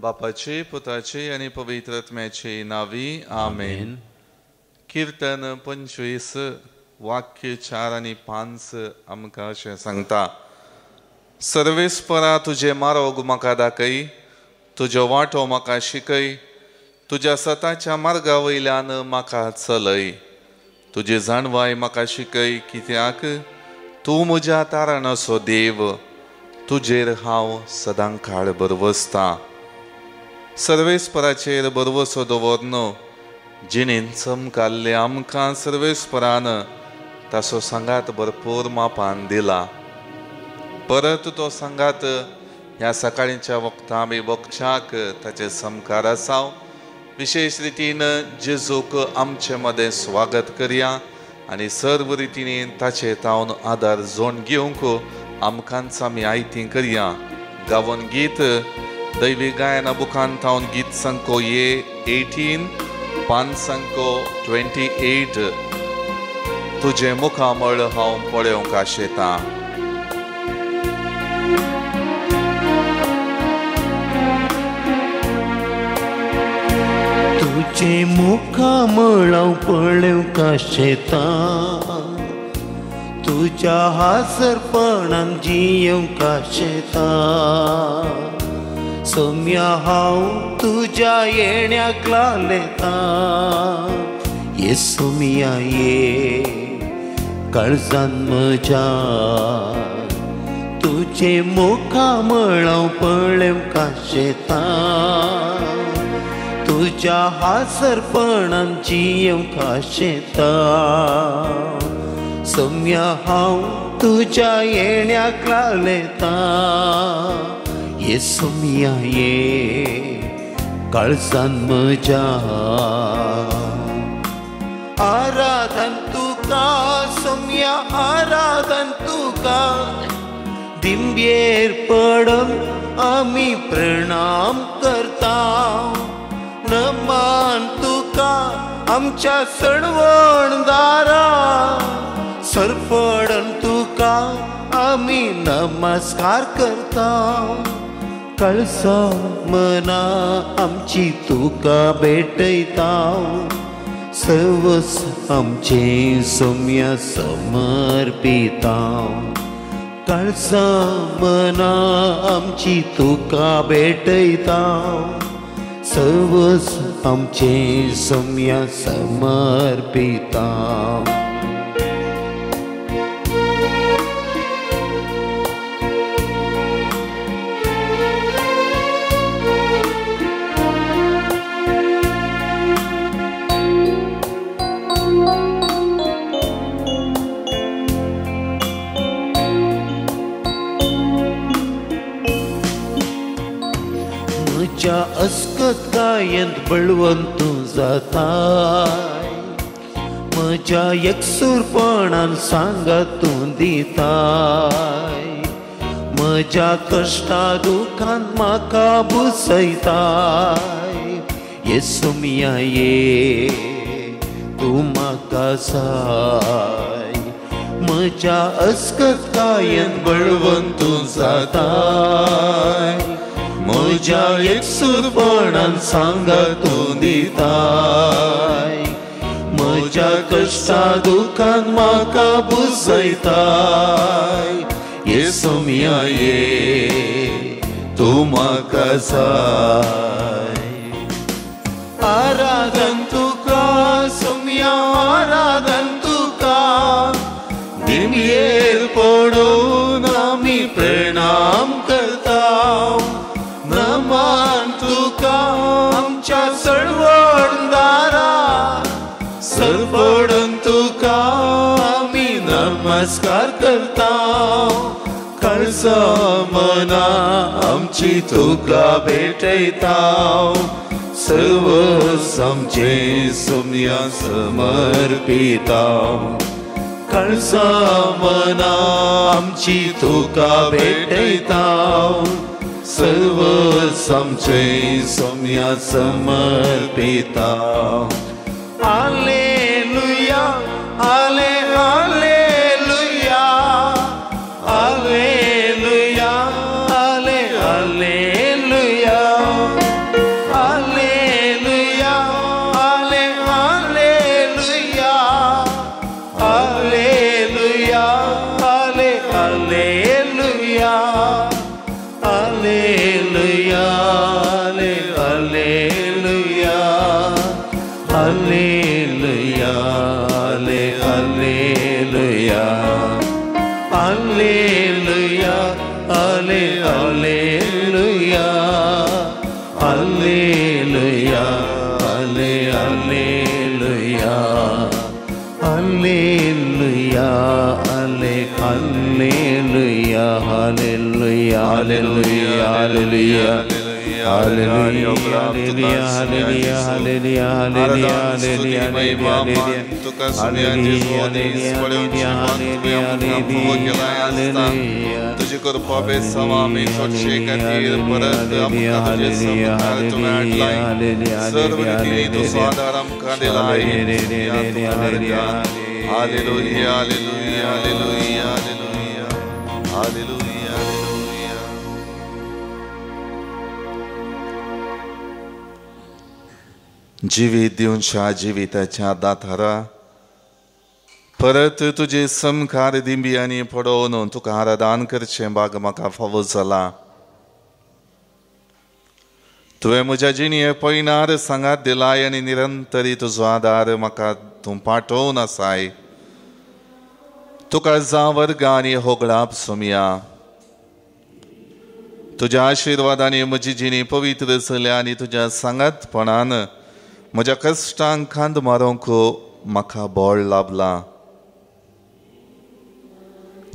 बापाचे पुताचे आणि पवित्रात्म्याचे नावी आमेन. कीर्तन 25 वाक्य 4 आणि 5 आमकां अशें सांगता. सर्वेस्परा तुझे मार्ग म्हाका दाखय, तुजो वाटो म्हाका शिकय, तुज्या सताच्या मार्गा वयल्यान म्हाका चलय. तुजी जाणवाय म्हाका शिकय, कित्याक तूं म्हज्या तारणाचो देव, तुजेर हांव सदां काळ बरवसतां. सर्वेस्पराचेर बरवसो दवरन जिणेन चमकाल्ले आमकां सर्वेस्परान ताचो सांगात भरपूर मापान दिला. परत तो सांगात ह्या सकाळीच्या वक्तां आमी बक्षाक ताचे समकार आसाव. विशेष रितीन जेजूक आमचे मदें स्वागत करया आनी सर्व रितीन ताचे तावन आदार जोड घेवंक आमकांच आमी आयतीं करया. गावन गीत दैवी गायना बुकान तावन गीत संको ये 18 पान संको 28 तुझे मुखामळ हांव पळोवंक आशेतां. तुझे मुखामळ हांव पळोवंक आशेतां, तुझ्या हासरपणान जियोंक आशेतां. सोम्या हांव तुज्या येण्याक लालयतां. ये सोम्या ये काळजान म्हज्या, तुझे मुखामळ हांव पळोवंक आशेतां. तुज्या हासरपणान जियोंक आशेतां. सोम्या हांव तुज्या येण्याक लालयतां. ये सोम्या ये काळजान म्हज्या. आराधन तुका सोम्या, आराधन तुका. दिंब्येर पडून आमी प्रणाम करता. नमन तुका आमच्या सणवणदारा. सरपडन तुका आमी नमस्कार करता. कळसा मना आमची तुका भेटयता. सर्वस आमचे सोम्या समर्पिता. कळसा मना आमची तुका भेटयता. सर्वस आमचे सोम्या समर्पिता. म्हज्या अस्कत गायंत बळवंत तूं जाताय. म्हज्या एकसूरपणान सांगात तूं दिताय. म्हज्या कश्टा दुखान म्हाका बुसयताय. ये सोम्या ये तूं म्हाका साय. म्हज्या अस्कत गायंत बळवंत तूं जाताय. म्हज्या एकसूरपणान सांगात तूं दिताय. म्हज्या कश्टा दुखान म्हाका बुसयताय. ये सोम्या ये तूं म्हाका साय. आराधन तुका सोम्या, आराधन तुका. दिंब्येर पडून आमी प्रणाम करता. नमन तुका आमच्या सणवणदारा. सरपडून तुका आमी नमस्कार करता. कळसा मना आमची तुका भेटयता. सर्वस आमचे सोम्या समर्पिता. कळसा मना आमची तुका भेटयता. सर्वस आमचे सोम्या समर्पिता. हालेलुया, हाले हालेलुया, हालेलुया, हाले हालेलुया. हालेलुया हालेलुया हाले हालेलुया हालेलुया हाले hallelujah hallelujah hallelujah hallelujah Hallelujah, hallelujah, hallelujah, hallelujah, hallelujah, hallelujah, तुझी कृपा बेसावा मी सोडशे खातीर परत आमकां तुजे समकार तुवें हाडलाय सर्व रितीनी तूं आदार आमकां दिलाय hallelujah hallelujah hallelujah hallelujah hallelujah जिवीत दिवनशा जिविताच्या दातारा परत तुझे समकार दिंबियांनी पडोवन तुका आराधन करचें भाग म्हाका फावो जाला तुवें म्हज्या जिणये पयनार सांगात दिलाय आनी निरंतरी तुजो आदार म्हाका तूं पाठोवन आसाय तुका जावर्गा आनी होगळाप सोमया तुज्या आशिर्वादांनी म्हजी जिणी पवित्र जाल्या आनी तुज्या सांगातपणान म्हज्या कश्टांक खांद मारूंक म्हाका बळ लाभला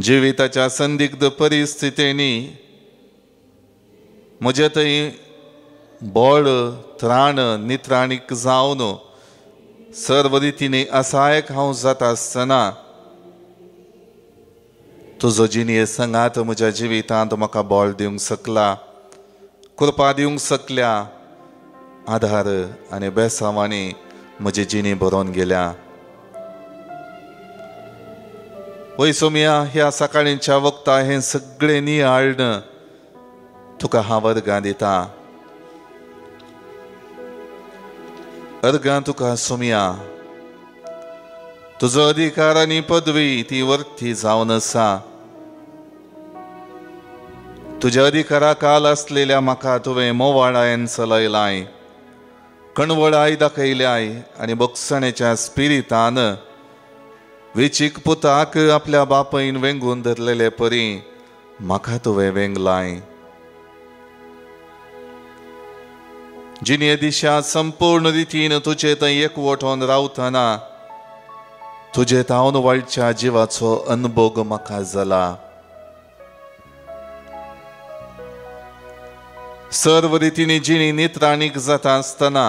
जिविताच्या संदिग्ध परिस्थितींनी म्हजे थंय बळ त्राण नित्राणीक जावन सर्व रितींनी असहायक हांव जाता आसतना तुजो जिणये सांगात म्हज्या जिवितांत म्हाका बळ दिवंक शकला कृपा दिवंक शकल्या आधार आनी बेसांवांनी म्हजी जिणी बरोवन गेल्या वय सोमया ह्या सकाळींच्या वक्ता हें सगळें नियाळण तुका हांव अर्गां दिता अर्गां तुका सोमया तुजो अधिकार आनी पदवी ती वर्ती जावन आसा तुज्या अधिकारा काल आसलेल्या म्हाका तुवें मोवाळायेन चलयलाय कणवळाय दाखयल्याय आनी बक्षणेच्या स्पिरितान वेचीक पुताक आपल्या बापायन वेंगून धरलेले परी म्हाका तुवें वेंगलाय जिणे दिशा संपूर्ण रितीन तुजे थंय एकवटोन रावतना तुजे तावन वाळच्या जिवाचो अनुभव म्हाका जाला सर्व रितीनी जिणी नित्राणीक जाता आसतना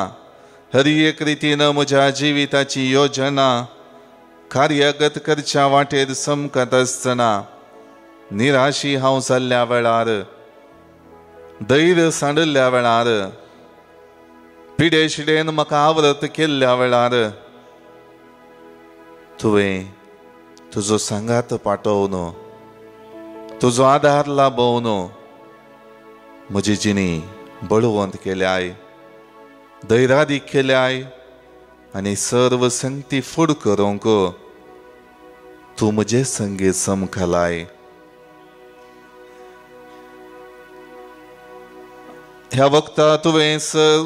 हर एक रितीन म्हज्या जिविताची योजना कार्यगत करच्या वाटेर समकत आसतना निराशी हांव जाल्ल्या वेळार धैर्य सांडल्या वेळार पिडेशिडेन म्हाका आवरत केल्ल्या वेळार तुवें तुजो सांगात पाठोवन तुजो आधार लाभोवन म्हजी जिणी बळवंत केल्याय धैर्यादीक केल्याय आनी सर्व संगती फूड करूंक तूं म्हजे संगी समखलाय ह्या वक्ता तुवें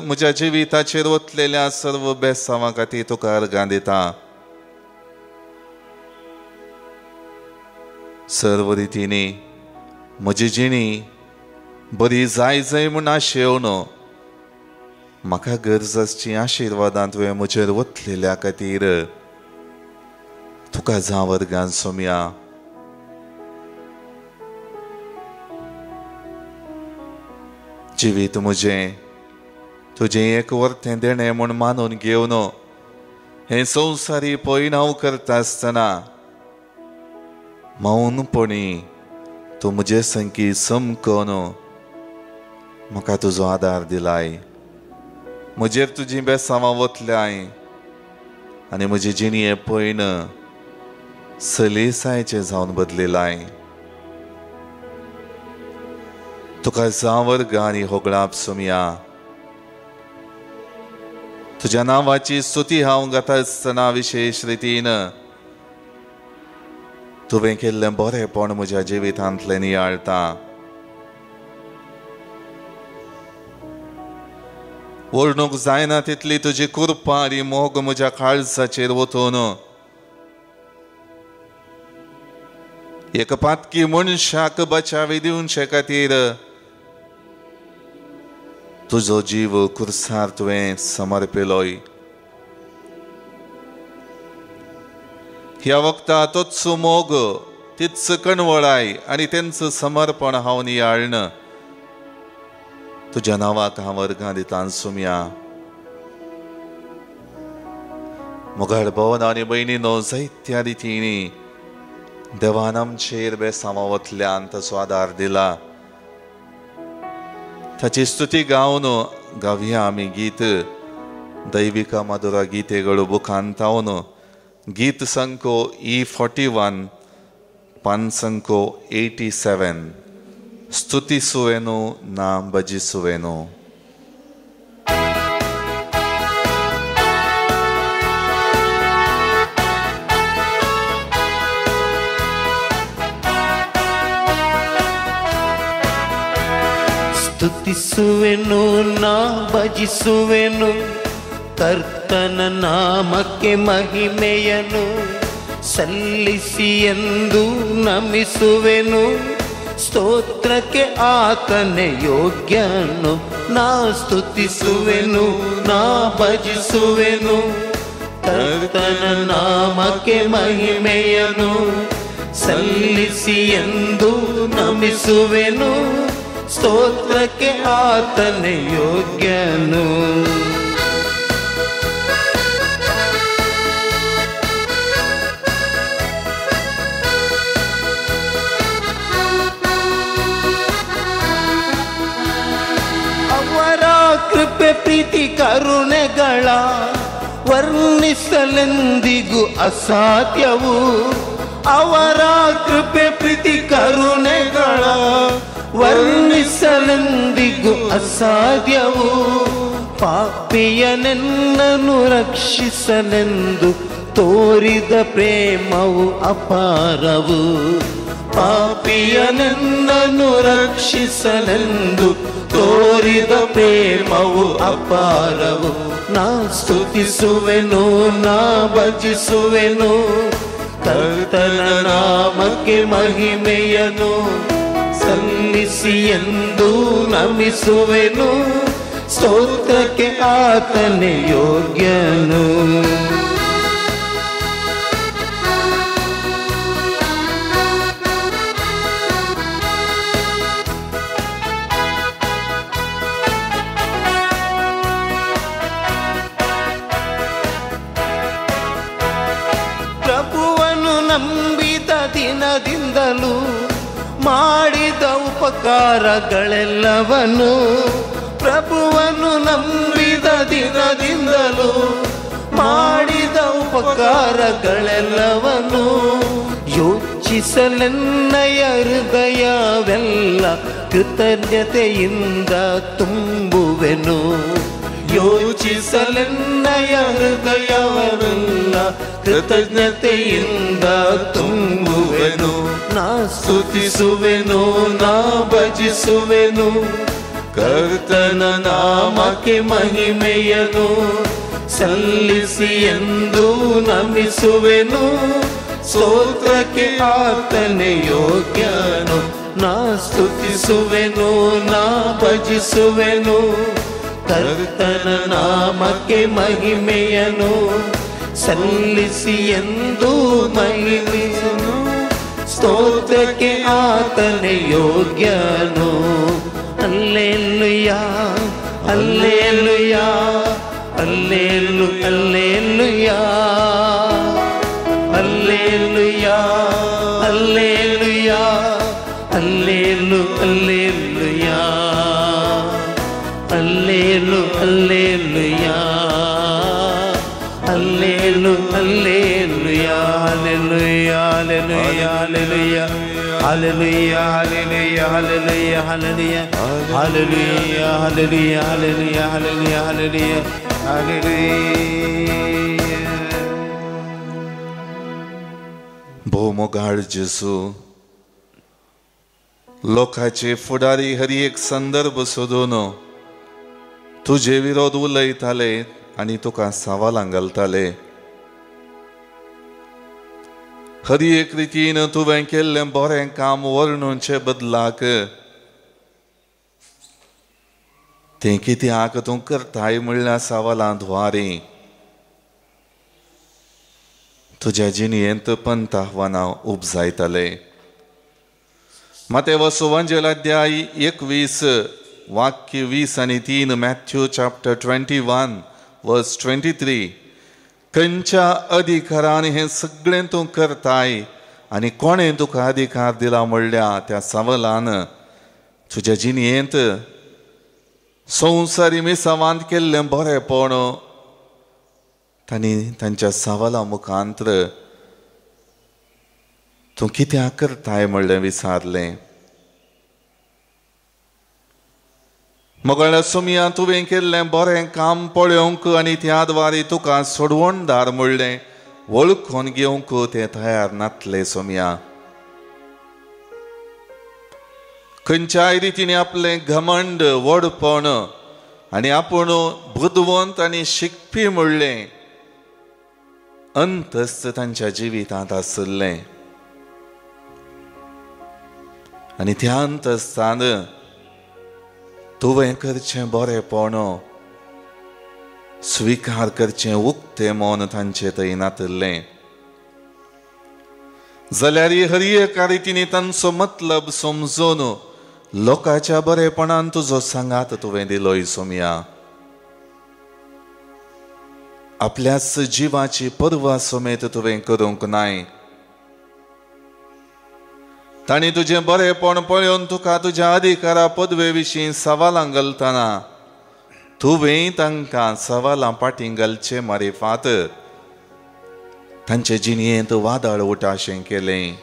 म्हज्या जिविताचेर वतलेल्या सर्व बेसांवां खातीर तुका अर्गां दिता सर्व रितीनी म्हजी जिणी बरी जाय जाय म्हूण आशेवन म्हाका गरज आसची आशिर्वादां तुवें म्हजेर वतलेल्या खातीर तुका जावं वर्गान सोमया जिवीत म्हजें तुजें एक वर्तें देणें म्हूण मानून घेवन हें संवसारी परिणाम करता आसतना मौनपणी तूं म्हजे संगी समकोन म्हाका तुजो आदार दिलाय म्हजेर तुजीं बेसांवां वतल्याय आनी म्हजी जिणये पयन सलेसायचे जावन बदलिलाय तुका जावर्ग आनी होगळाप सोमया तुज्या नांवाची स्तुती हांव गाता आसतना विशेश रितीन तुवें केल्लें बरेंपण म्हज्या जिवितांतलें नियाळटा वर्णूक जायना तितली तुजी कृपा आनी मोग म्हज्या काळजाचेर वतून एक पातकी मनशाक बचावी दिवचे खातीर तुझो जीव कुर्सार तुवें समर्पिलोय. ह्या वक्ता तोच मोग तीच कणवळाय आनी तेंचं समर्पण हांव नियाळन तुझ्या नावाक हांव वर्गां दितां सुम्या. मोगाळ भवन आनी भयणीनो जायत्या रितींनी देवान आमचेर बेसामावतल्यान ताचो आदार दिला. ताची स्तुती गावन गावया आमी गीत दैविका माधुरा गीतेಗಳು बुकांतावन गीत संको E41 पान संको 87 ಸ್ತುತಿಸುವೆನು ನಾ ಭಜಿಸುವೆನು. ಸ್ತುತಿಸುವೆನು ನಾ ಭಜಿಸುವೆನು ಕರ್ತನ ನಾಮಕ್ಕೆ ಮಹಿಮೆಯನು ಸಲ್ಲಿಸಿ ಎಂದು ನಮಿಸುವೆನು. ಸ್ತೋತ್ರಕ್ಕೆ ಆತನೇ ಯೋಗ್ಯನು. ನಾ ಸ್ತುತಿಸುವೆನು ನಾ ಭಜಿಸುವೆನು ಕರ್ತನ ನಾಮಕ್ಕೆ ಮಹಿಮೆಯನು ಸಲ್ಲಿಸಿ ಎಂದು ನಮಿಸುವೆನು. ಸ್ತೋತ್ರಕ್ಕೆ ಆತನೇ ಯೋಗ್ಯನು. ಅವರ ಕೃಪೆ ಪ್ರೀತಿ ಕರುಣೆಗಳ ವರ್ಣಿಸಲೆಂದಿಗೂ ಅಸಾಧ್ಯವು. ಅವರ ಕೃಪೆ ಪ್ರೀತಿ ಕರುಣೆಗಳ ವರ್ಣಿಸಲೆಂದಿಗೂ ಅಸಾಧ್ಯವು. ಪಾಪಿಯನೆನ್ನನು ರಕ್ಷಿಸಲೆಂದು ತೋರಿದ ಪ್ರೇಮವು ಅಪಾರವು. ಪಾಪಿಯನೆನ್ನನು ರಕ್ಷಿಸಲೆಂದು ತೋರಿದ ಪ್ರೇಮವು ಅಪಾರವು. ನಾ ಸ್ತುತಿಸುವೆನು ನಾ ಭಜಿಸುವೆನು ಕರ್ತನ ನಾಮಕ್ಕೆ ಮಹಿಮೆಯನು ಸಲ್ಲಿಸಿ ಎಂದು ನಮಿಸುವೆನು. ಸ್ತೋತ್ರಕ್ಕೆ ಆತನೇ ಯೋಗ್ಯನು. ಪ್ರಭುವನ್ನು ನಂಬಿದ ದಿನದಿಂದಲೂ ಮಾಡಿದ ಉಪಕಾರಗಳೆಲ್ಲವನು. ಪ್ರಭುವನ್ನು ನಂಬಿದ ದಿನದಿಂದಲೂ ಮಾಡಿದ ಉಪಕಾರಗಳೆಲ್ಲವನು ಯೋಚಿಸಲೆನ್ನಯ ಹೃದಯವೆಲ್ಲ ಕೃತಜ್ಞತೆಯಿಂದ ತುಂಬುವೆನು. ಯೋಚಿಸಲೆನ್ನಯ ಹೃದಯವೆಲ್ಲ ಕೃತಜ್ಞತೆಯಿಂದ ತುಂಬುವೆನು. ನಾ ಸ್ತುತಿಸುವೆನು ನಾ ಭಜಿಸುವೆನು ಕರ್ತನ ನಾಮಕ್ಕೆ ಮಹಿಮೆಯನು ಸಲ್ಲಿಸಿ ಎಂದು ನಮಿಸುವೆನು. ಸ್ತೋತ್ರಕ್ಕೆ ಆತನೇ ಯೋಗ್ಯನು. ನಾ ಸ್ತುತಿಸುವೆನು ನಾ ಭಜಿಸುವೆನು ಕರ್ತನ ನಾಮಕ್ಕೆ ಮಹಿಮೆಯನು ಸಲ್ಲಿಸಿ ಎಂದು ಮಹಿಮೆಯನು. ಸ್ತೋತ್ರಕ್ಕೆ ಆತನೇ ಯೋಗ್ಯನು. ಅಲ್ಲೇಲುಯಾ ಅಲ್ಲೇಲುಯಾ ಅಲ್ಲೇಲು ಅಲ್ಲೇಲುಯಾ ಅಲ್ಲೇಲುಯಾ ಅಲ್ಲೇಲುಯಾ ಅಲ್ಲೇಲು ಅಲ್ಲೇಲುಯಾ ಅಲ್ಲೇಲು ಅಲ್ಲೇಲುಯಾ ಅಲ್ಲೇಲು ಅಲ್ಲೇಲುಯಾ ಅಲ್ಲೇಲುಯಾ ಅಲ್ಲೇಲುಯಾ ಅಲ್ಲೇಲುಯಾ ಅಲ್ಲೇಲುಯಾ ಅಲ್ಲೇಲುಯಾ ಅಲ್ಲೇಲುಯಾ ಅಲ್ಲೇಲುಯಾ ಅಲ್ಲೇಲುಯಾ ಅಲ್ಲೇಲುಯಾ ಅಲ್ಲೇಲುಯಾ ಅಲ್ಲೇಲುಯಾ ಅಲ್ಲೇಲುಯಾ. भोवमोगाळ जेजू लोकांचे फुडारी हरी एक संदर्भ सोदून तुझे विरोध उलयताले आनी तुका सवालां घालताले. हरी एक रितीन तुवें केल्लें बरें काम वर्णुचे बदलाक तें कित्याक तूं करताय म्हणल्यार सवालांद्वारे तुज्या जिणयेंत पंतावानां उपजायतले. मत्तेव सुवांजल अध्याय 21 वाक्य 20 आनी 3. मॅथ्यू चॅप्टर 21 वर्स 23. खंयच्या अधिकारान हें सगळें तूं करताय आनी कोणें तुका अधिकार दिला म्हणल्यार त्या सवालान तुज्या जिणयेंत संवसारी मिसावांत केल्लें बरेंपण तांणी तांच्या सवाला मुखांतर तूं कित्याक करताय म्हणलें विचारलें. मोगळ्या सुमया तुवें केल्लें बरें काम पळोवंक आनी त्या द्वारे तुका सोडवणदार म्हणलें वळखून घेवंक ते तयार नासले. सुमया खंयच्याय रितीन आपलें घमंड व्हडपण आनी आपूण बुद्धवंत आनी शिकपी म्हणलें अंतस्त तांच्या जिवितांत आसलें. आनी त्या अंतस्तान तुवें करचें बरेंपण स्विकार करचें उक्तें मन तांचे थंय नासलें. जाल्यार हर एका रितीन तांचो मतलब समजून लोकांच्या बरेपणान तुजो सांगात तुवें दिलोय. सुमया आपल्याच जिवाची पर्वा समेत तुवें करूंक नाय. तांणी तुजें बरेपण पळोवन तुका तुज्या अधिकारा पदवे विशीं सवालां घालतना तुवें तांकां सवालां फाटीं घालचे मारिफात तांचे जिणयेंत वादळ उठाशें केलें.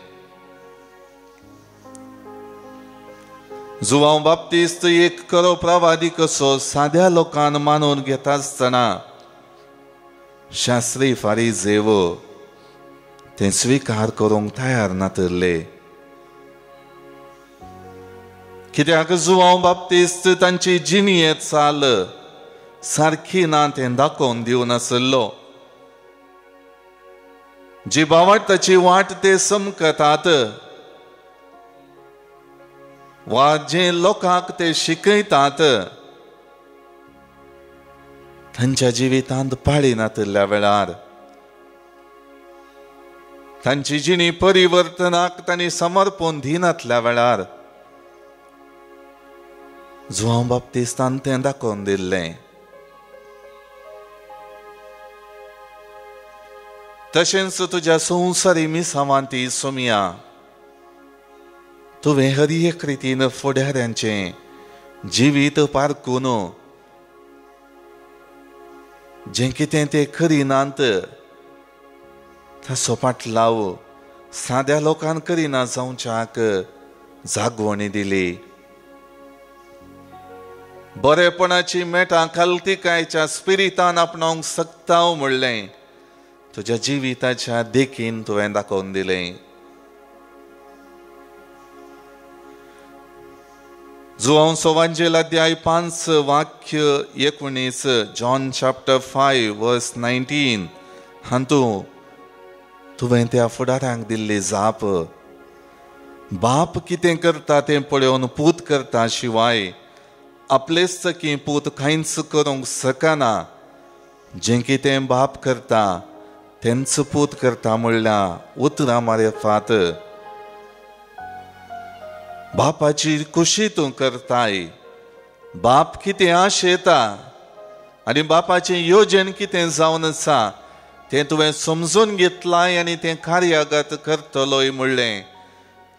जुवांव बाप्तिस्त एक खरो प्रवादी कसो साद्या लोकांन मानून घेता आसतना शास्त्री फारिजेव तें स्विकार करूंक तयार नासले. कित्याक जुवांव बाप्तिस्त तांची जिणयेंत चाल सारखी ना तें दाखोवन दिवन नासलो. जी भावार्थाची वाट ते समकतात वा जे लोकांक ते शिकयतात तांच्या जिवितांत पाळी नासल्या वेळार तांची जिणी परिवर्तनाक तांणी समर्पण दिनातल्या वेळार जुवांव बाप्तिस्तान तें दाखोवन दिल्लें. तशेंच तुज्या संवसारी मिसावांती सुमया तुवें हर एक रितीन फुडाऱ्यांचें जिवीत पारखून जें कितें ते करिनात ताचो पाटलाव साद्या लोकांक करिना जावच्याक जागवणी दिली. बरेपणाची मेटां खालतिकायच्या स्पिरितान आपणावंक सकताव म्हणलें तुज्या जिविताच्या देखीन तुवें दाखोवन दिलें. जुवांव सुवांजल अध्याय 5 वाक्य 19. जॉन चॅप्टर 5 वर्स 19. हातूंत तुवें त्या फुडाऱ्यांक दिल्ली जाप बाप कितें करता तें पळोवन पूत करता शिवाय आपलेच की पूत कांयच करूंक शकना. जें कितें बाप करता तेंच पूत करता म्हणल्यार उतरां मारिफात बापाची खुशी तूं करताय. बाप कितें आशेता आनी बापाचें योजन कितें जावन आसा तें तुवें समजून घेतलाय आनी तें कार्यागत करतलोय म्हणलें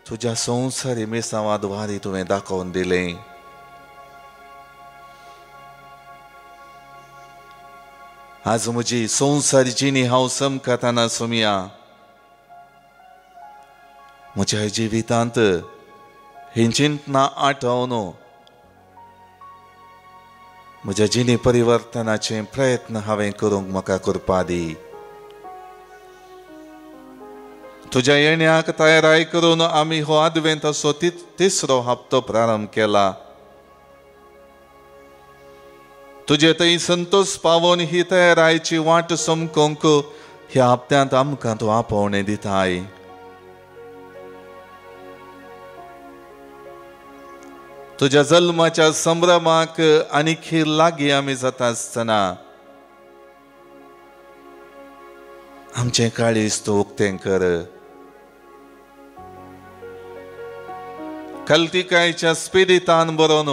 तुज्या संवसारी मिसावां द्वारे तुवें दाखोवन दिलें. आज म्हजी संवसारी जिणी हांव समकताना सुमया म्हज्या जिवितांत ही चिंतना आठवून म्हज्या जिणी परिवर्तनाचे प्रयत्न हांवें करूंक म्हाका कृपा दी. तुज्या येण्याक तयाराय करून आमी हो आदवेंताचो तिसरो हप्तो प्रारंभ केला. तुजे थंय संतोष पावोन ही तयारायची वाट समकोंक ह्या हप्त्यांत आमकां तूं आपोवणें दिताय. तुझ्या जल्माच्या संभ्रमाक आणखी लागी आम्ही जाता आसतना आमचे काळीज तू उक्तें कर. कल्तिकायच्या स्पिरितान बरोवन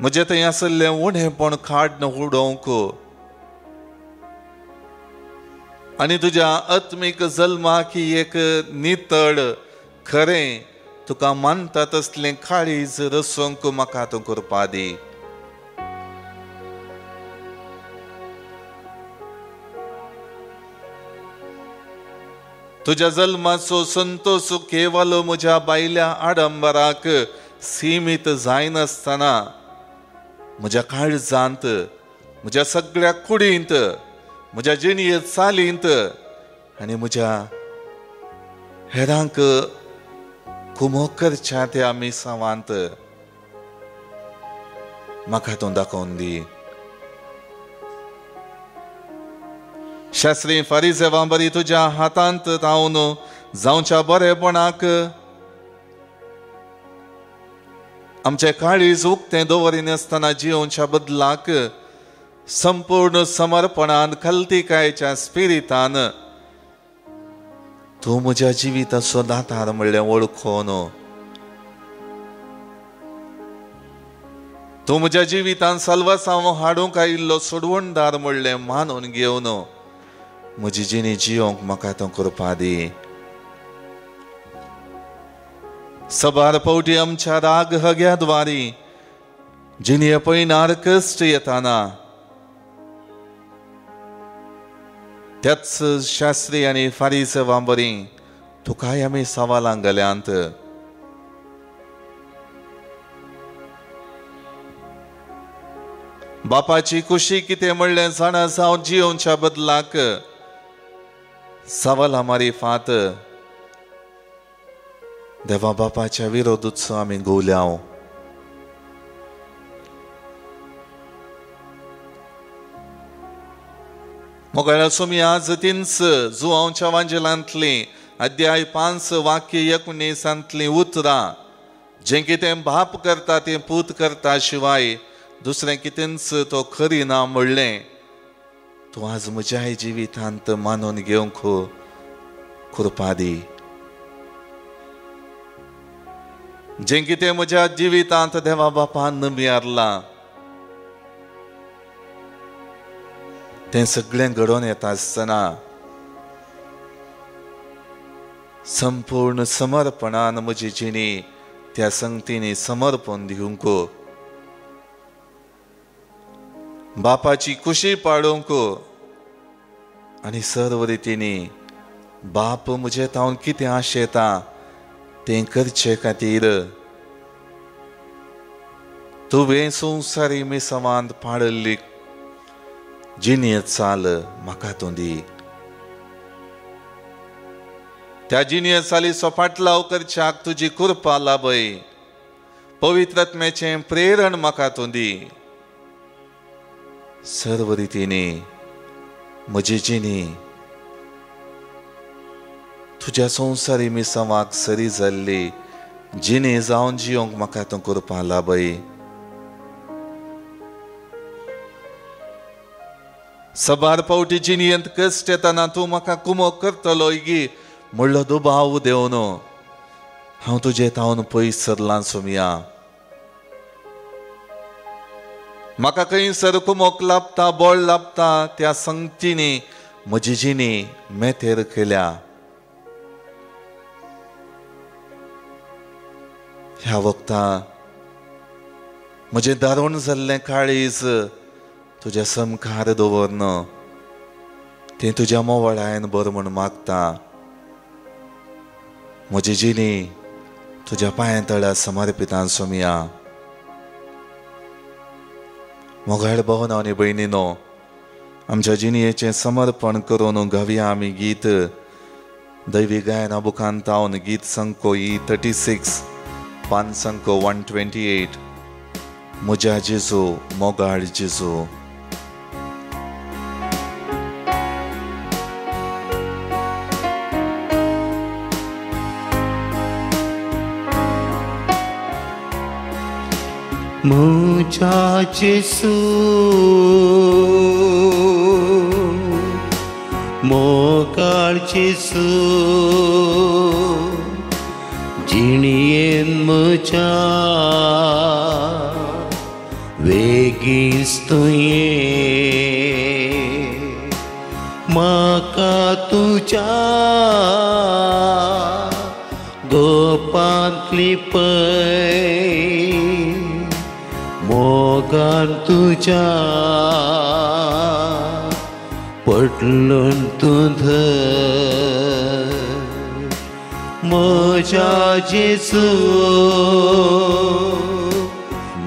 म्हजे थंय आसल्लें उणेपण काडन उडोवंक आनी तुज्या आत्मीक जल्माक एक नितळ खरें तुका मानता तसलें काळीज रसोवंक म्हाका तूं करपा दी. तुझ्या जल्माचो संतोष केवल म्हज्या बायल्या आडंबराक सीमित जायनासतना म्हज्या काळजांत, म्हज्या सगळ्या कुडींत, म्हज्या जिणये चालींत आनी म्हज्या हेरांक कुमोग करच्या त्या मिसावांत म्हाका तूं दाखोवन दी. शास्त्री फारिसेवां बरी तुज्या हातांत रावन जावच्या बरेपणाक आमचे काळीज उक्तें दवरिनासतना जिवच्या बदलाक संपूर्ण समर्पणान कल्तिकायच्या स्पिरितान तूं म्हज्या जिविताचो दातार म्हणलें वळखोन तूं म्हज्या जिवितान साल्वासांव हाडूंक आयिल्लो सोडवणदार म्हणलें मानून घेवन म्हजी जिणी जियोंक म्हाका तूं करपा दी. सबार पावटी आमच्या राग हग्याद्वारी जिणये पयनार कश्ट येताना त्याच शास्त्री आनी फारिसेवां बरी तुकाय आमी सवालां घाल्यांत. बापाची खुशी कितें म्हणलें जाणा जावं जियोवच्या बदलाक सवालां मारी फात देवा बापाच्या विरोधूच आमी घोवल्याव. मोगळ्या सोमी आज 3 जुवांच्या वांजेलांतली अध्याय 5 वाक्य 19 उतरां जें कितें बाप करता तें पूत करता शिवाय दुसरें कितेंच तो करिना म्हणलें तूं आज म्हज्याय जिवितांत मानून घेवंक कृपा दी. जें कितें म्हज्या जिवितांत देवा बापान मियारलां तें सगळें घडोवन येता आसतना संपूर्ण समर्पणान म्हजी जिणी त्या संगतींनी समर्पण दिवंक बापाची खुशी पाडूंक आनी सर्व रितींनी बाप म्हजे तावन कितें आशेता तें करचे खातीर तुवें संवसारी मिसवांत पाडल्ली जिणे चाल म्हाका तूं दी. त्या जिणे चालीचो फाटलाव करच्याक तुजी कृपा लाभय. पवित्रात्म्याचें प्रेरण म्हाका तूं दी. सर्व रितींनी म्हजी जिणी तुज्या संवसारी मिसवाक सरी जाल्ली जिणे जावन जियोंक म्हाका तूं कृपा लाभय. सबार पावटी जिणयेंत कश्ट येताना तूं म्हाका कुमोग करतलो गी म्हणलो दुबाव देंवन हांव तुजे तावन पयस सरलां सोमिया. म्हाका खंयसर कुमोग लाभता बळ लाभता त्या संगतींनी म्हजी जिणी मेथेर केल्या. ह्या वक्ता म्हजें दारूण जाल्लें काळीज तुज्या समकार दवरन तें तुज्या मोवाळायन बर म्हूण मागता. म्हजी जिणी तुज्या पांया तळ्या समर्पितां सोमिया. मोगाळ भवन आनी भयणीनो आमच्या जिणयेचें समर्पण करून गावया आमी गीत दैवी गायना बुकांत हांव गीत संको E36 पान संको 128 म्हज्या जेजू मोगाळ जेजू. muchachesu mokalchesu jinien mucha vegistoye maka tuja गोपांतली पै मोगान तुझ्या पटलून तुध म्हज्या जेजू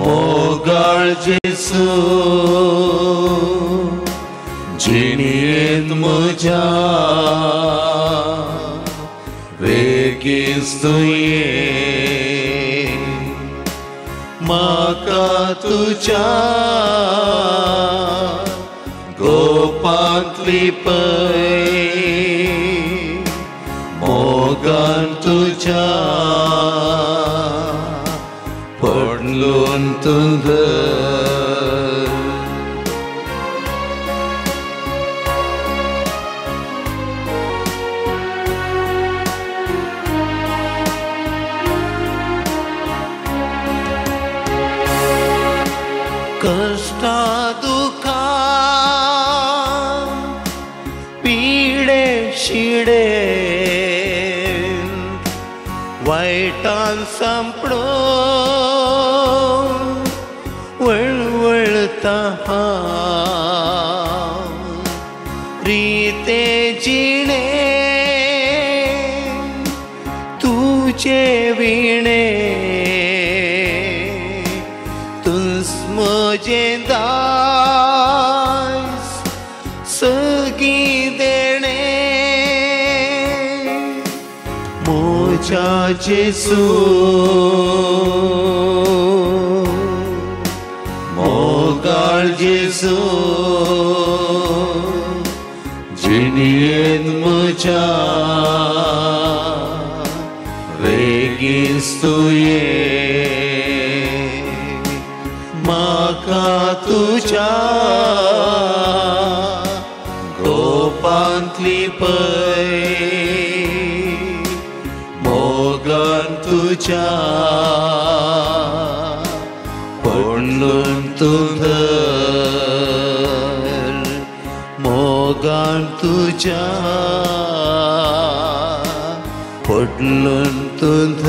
मोगाळ जेजू जिणेंत म्हज्या वेगिस्तुये म्हाका तुज्या गोपांतली पै मोगान तुज्या पडलून तुंद कष्टा दुखा पीडे शिडे वाईटान संपडून वळवळता रीते जिणे तुझे विणे म्हजें दास सगी देणे म्हज्या जेजू मोगाळ जेजू जिणेंत म्हज्या वेगिस्तुये म्हाका तुज्या गोपांतली पै मोगान तुज्या पडलून तुंद मोगान तुज्या पडलून तुंद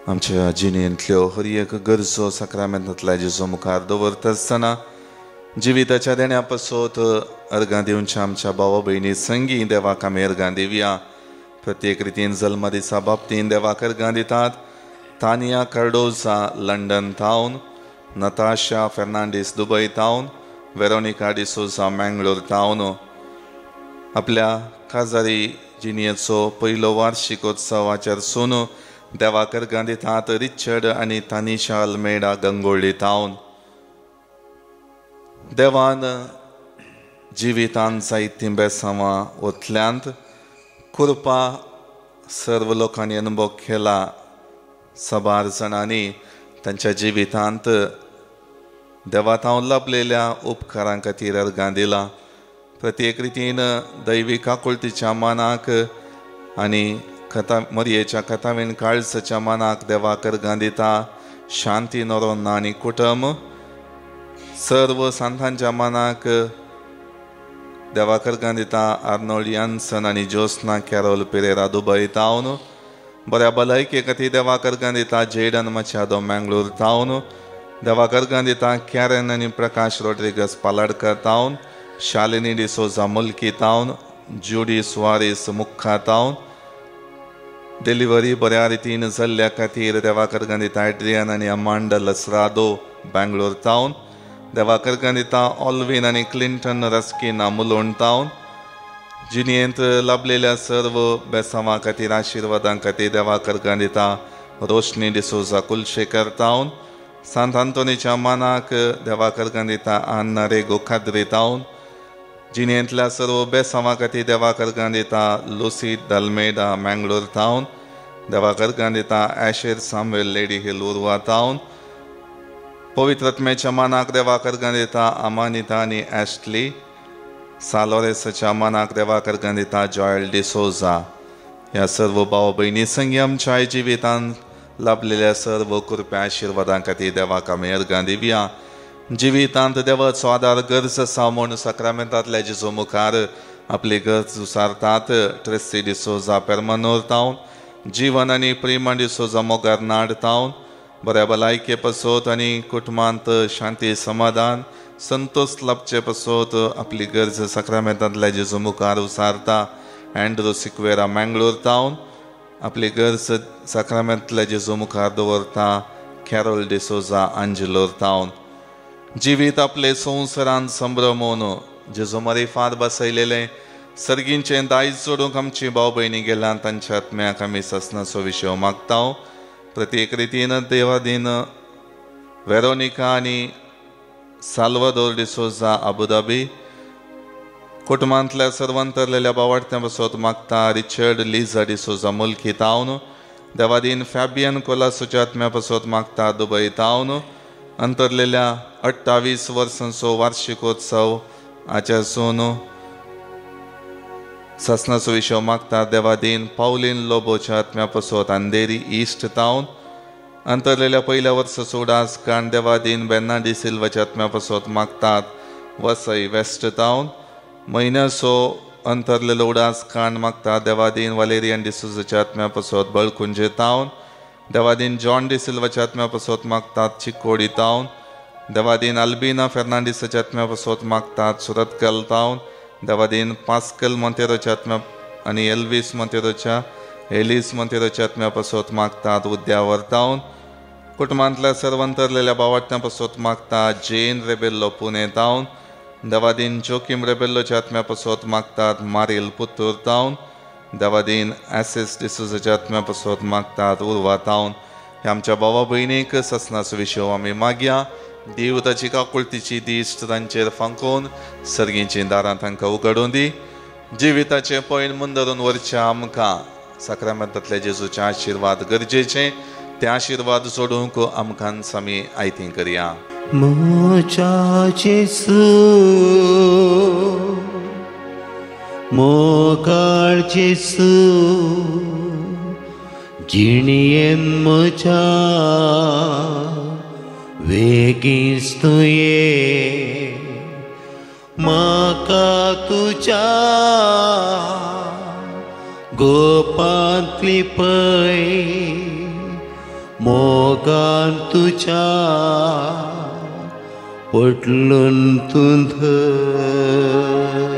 आमच्या जिणेंतल्यो हर एक गरजो साक्रामेंतांतल्या जेजू मुखार दवरता आसतना जिविताच्या देण्या पासत अर्गां दिवच्या आमच्या भावा भयणी संगी देवाक आमी अर्गां दिवया. प्रत्येक रितीन जल्म दिसा बाबतीन देवाक अर्गां दितात. तानिया कार्डोजा लंडन टावन, नताशा फेर्नांडीस दुबय टावन, वेरोनिका डिसोजा मँगलोर टावन. आपल्या काजारी जिणेचो पयलो वार्षिकोत्सवाचेर सून देवाक अर्गां दितात. रिचर्ड आनी तानिशा अल्मेडा गंगोळी टावन. देवान जिवितांत जायतीं बेसांवां ओतल्यांत कृपा सर्व लोकांनी अनुभव केला. सबार जाणांनी तांच्या जिवितांत देवातांव लाभलेल्या उपकारां खातीर अर्गां दिलां. प्रत्येक रितीन दैवीक आकुलतेच्या मानाक आनी मरयेच्या कथावेन काळजाच्या मनाक देवाक अर्गां दिता. शांती नोरोन्ना आनी कुटुंब सर्व संतांच्या मनाक देवाक अर्गां दिता. आर्नोल्ड यान्सन आनी ज्योत्स्ना कॅरोल पेरेरा दुबय टावन. बऱ्या भलायके खातीर देवाक अर्गां दिता. जेडन मचादो मँगलोर टावन. देवाक अर्गां दिता. कॅरन आनी प्रकाश रोड्रिगस पालाडकर टावन. शालिनी डिसोजा मुल्की टावन. जुडी सुवारीस मुख्खा टावन. डिलिव्हरी बऱ्या रितीन जाल्ल्या खातीर देवाक अर्गां दिता. एड्रियन आनी अमांडा लसरादो बँगलोर टावन. देवाक अर्गां दिता. ऑल्विन आनी क्लिंटन रस्किना मुलोन टावन. जिणेंत लाभलेल्या सर्व बेसांवां खातीर आशिर्वादां खातीर देवाक अर्गां दिता. रोशनी डिसोजा कुलशेखर टावन. सांत आंतोनीच्या मानाक देवाक अर्गां दिता. आन्ना रेगो खाद्री टावन. जिनेंतल्या सर्व बेसांवा खातीर देवाक अर्गां दिता लुसी दलमेडा मँगलोर टावन, देवाक अर्गां दिता ॲशेर सामुएल लेडी हिल उर्वा टावन, पवित्रत्मेच्या मानाक देवाक अर्गां दिता अमानिता आनी ॲस्टली, सालोरेसच्या मानाक देवाक अर्गां दिता जॉयल डिसोजा. ह्या सर्व भाव भयणी संगी आमच्या जिवितांत लाभलेल्या सर्व कृप्या आशिर्वादां खातीर देवाक आमी अर्गां दिवया. जिवितांत देवाचो आदार गरज आसा म्हूण सक्रामेंतांतल्या जेजू मुखार आपली गरज उसारतात. ट्रेसी डिसोजा पेरमानोर टावन, जीवन आनी प्रेमा डिसोजा मोगार नाड टावन, बऱ्या भलायके पसोत आनी कुटुंबांत शांती समाधान संतोष लाभचे पसोत आपली गरज सक्रामेंतांतल्या जेजू मुखार उसारता. अँड्रू सिक्वेरा मँगलोर टावन आपली गरज सक्रामेंतांतल्या जेजू मुखार दवरता. कॅरोल डिसोजा आंजलोर टावन जिवीत आपले संवसारांत संभ्रमोवन जेजू मरेफांत बसयलेले सर्गींचें दायज सोडूंक आमची भाव भयणी गेल्यान तांच्या आत्म्याक आमी ससनाचो विशय मागता. प्रत्येक रितीन देवादीन वेरोनिका आनी साल्वादोर डिसोजा अबुधाबी, कुटुंबांतल्या सर्वांतरलेल्या भावार्थ्यां बसत मागता. Richard Liza D'Souza Mulki town, Devadin Fabian कोलासोच्या आत्म्या बसत मागता. दुबय टावन अंतरलेल्या 28 वर्सांचो वार्षिकोत्सव आचरसून ससनाचो विशय मागता. देवादीन पावलीन लोबोच्या आत्म्या पसत अंधेरी ईस्ट टावन अंतरलेल्या पहिल्या वर्साचो उडास काण देवादीन बेन्ना डी सिल्वाच्या आत्म्या पसत मागतात. वसई वेस्ट टावन म्हयन्याचो अंतरलेलो उडास काण मागता. देवादीन वालेरियन डिसोजाच्या आत्म्या पसत बळकुंजे टावन, देवादीन जॉन डी सिल्वाच्या आत्म्या पसत मागतात. चिकोडी टावन देवादीन अल्बिना फेर्नांडीसाच्या आत्म्या पसत मागतात. सुरतकल टावन देवादीन पास्कल मोंतेरोच्या आत्म्या आनी एल्विस मोंतेरोच्या एलिस मोंतेरोच्या आत्म्या पसत मागतात. उद्यावर टावन कुटुंबांतल्या सर्वांतरलेल्या भावार्थ्यां पसत मागता. जेन रेबेल्लो पुणे टावन देवादीन जोकीम रेबेल्लोच्या आत्म्या पसत मागतात. मारिल पुत्तूर टावन देवादीन ॲसेस डिसोजाच्या आत्म्या पसत मागतात. उर्वा टावन हे आमच्या भावा भयणीक ससनाचो विशय आमी मागया. देव ताची काकुळतीची दिश्ट तांचेर फांकोवन सर्गींची दारां तांकां उगडून दी. जिविताचे पैन मुंदरून व्हरच्या आमकां सक्रामेंतांतले जेजूचे आशिर्वाद गरजेचे. ते आशिर्वाद सोडूंक आमकां आमी आयतीं करया. मोचा जेसू मोगाळ जेसू जिणयेन म्हज्या वेगीच तुये म्हाका तुज्या गोपांतली पै मोगान तुज्या पटलून तूं धर.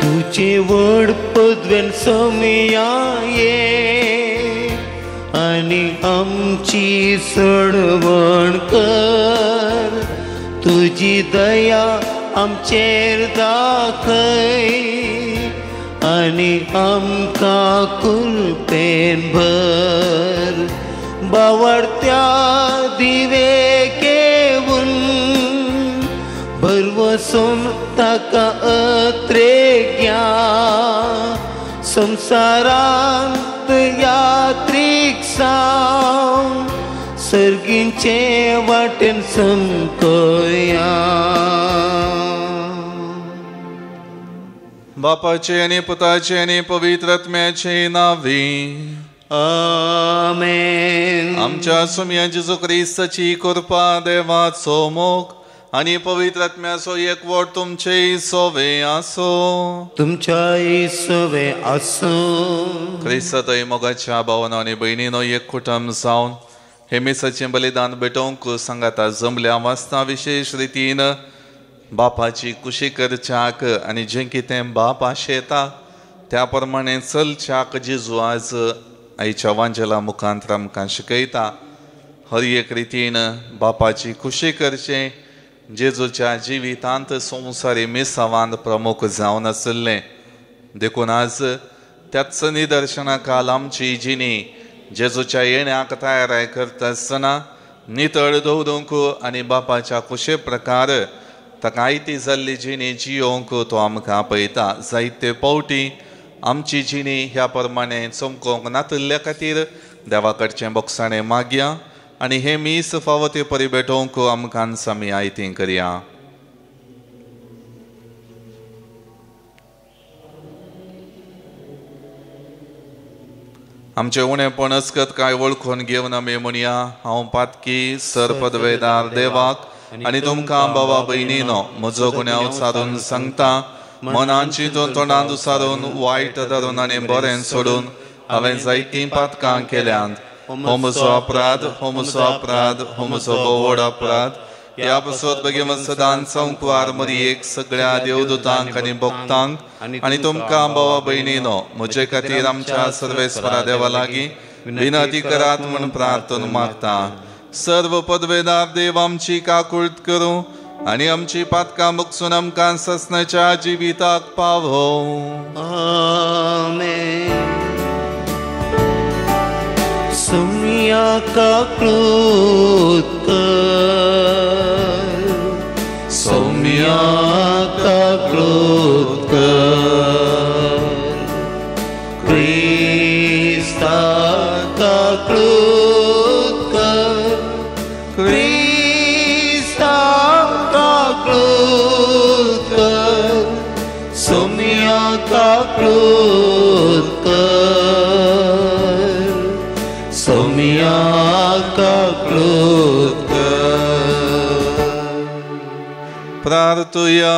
तुझे वड पदवेन समिया ये आनी आमची सडवण कर. तुझी दया आमचेर दाखय आनी आमकां कुलपेन भर. बावडत्या दिवे घेवन भरवसून ताका अत्रेग्या संसारांत यात्रीक सावन सर्गींचे वाटेन संकोया. बापाचे आनी पुताचे आनी पवित्र आत्म्याचे नांवी आमेन. आमच्या सुम्या जेजू क्रिस्ताची कृपा, देवाचो मोग आनी पवित्र आत्म्याचो एकवट तुमचे सोवे आसो. तुमच्या सोवे आसो. क्रिस्तांतय मोगाच्या भावांनो आनी भयणीनो एक कुटुंब जावन हे मिसाचें बलिदान भेटोवंक सांगाता जमल्या वाचता. विशेष रितीन बापाची कुशी करच्याक आनी जें कितें बाप आशेता त्या प्रमाणे चलच्याक जेजू आज आयच्या वांजेला मुखांतर आमकां शिकयता. हर एक रितीन बापाची कुशी करचें जेजूच्या जिवितांत संवसारी मेसावांत प्रमुख जावन आसलें. देखून आज त्याच निदर्शना काल आमची जिणी जेजूच्या येण्याक तयाराय करता आसतना नितळ दवरूंक आनी बापाच्या कुशे प्रकार ताका आयती जाल्ली जिणी जियोंक तो आमकां आपयता. जायते फावटी आमची जिणी ह्या प्रमाणे चमकोंक नातल्ल्या खातीर देवा कडचें बोगसाणें मागया आनी हे मीस फावो ते परिभेटोवंक आमकां आमी आयती करया. आमचे उणेपण अस्कत काय वळखून घेवन आमी म्हणया, हांव पातकी सरपदवेदार देवाक आनी तुमकां बाबा भयणीनो म्हजो गुन्यांव सारून सांगता. मनान चिंतून तोंडांत उसारून वायट धरून आनी बरें सोडून हांवें जायतीं पातकां केल्यांत. हो म्हजो अपराध, हो म्हजो अपराध, हो म्हजो व्हड अपराध. ह्या पासत बेगीन सदांच संकवार मरयेक सगळ्या देवदूतांक आनी भक्तांक आनी तुमकां बाबा भयणीनो म्हजे खातीर आमच्या सर्वेस्परा देवा लागीं विनंती करात म्हूण प्रार्थना मागता. सर्व पदवेदार देव आमची काकुळट करूं आनी आमची पातकां मुगसून आमकां ससनाच्या जिविताक पावो. आमेन. सोम्या काकुळट कर, सोम्या काकुळट कर, क्रिस्ता काकुळट कर, क्रिस्ता काकुळट कर, सोम्या काकुळट कर, सोम्या काकुळट कर. प्रार्थुया.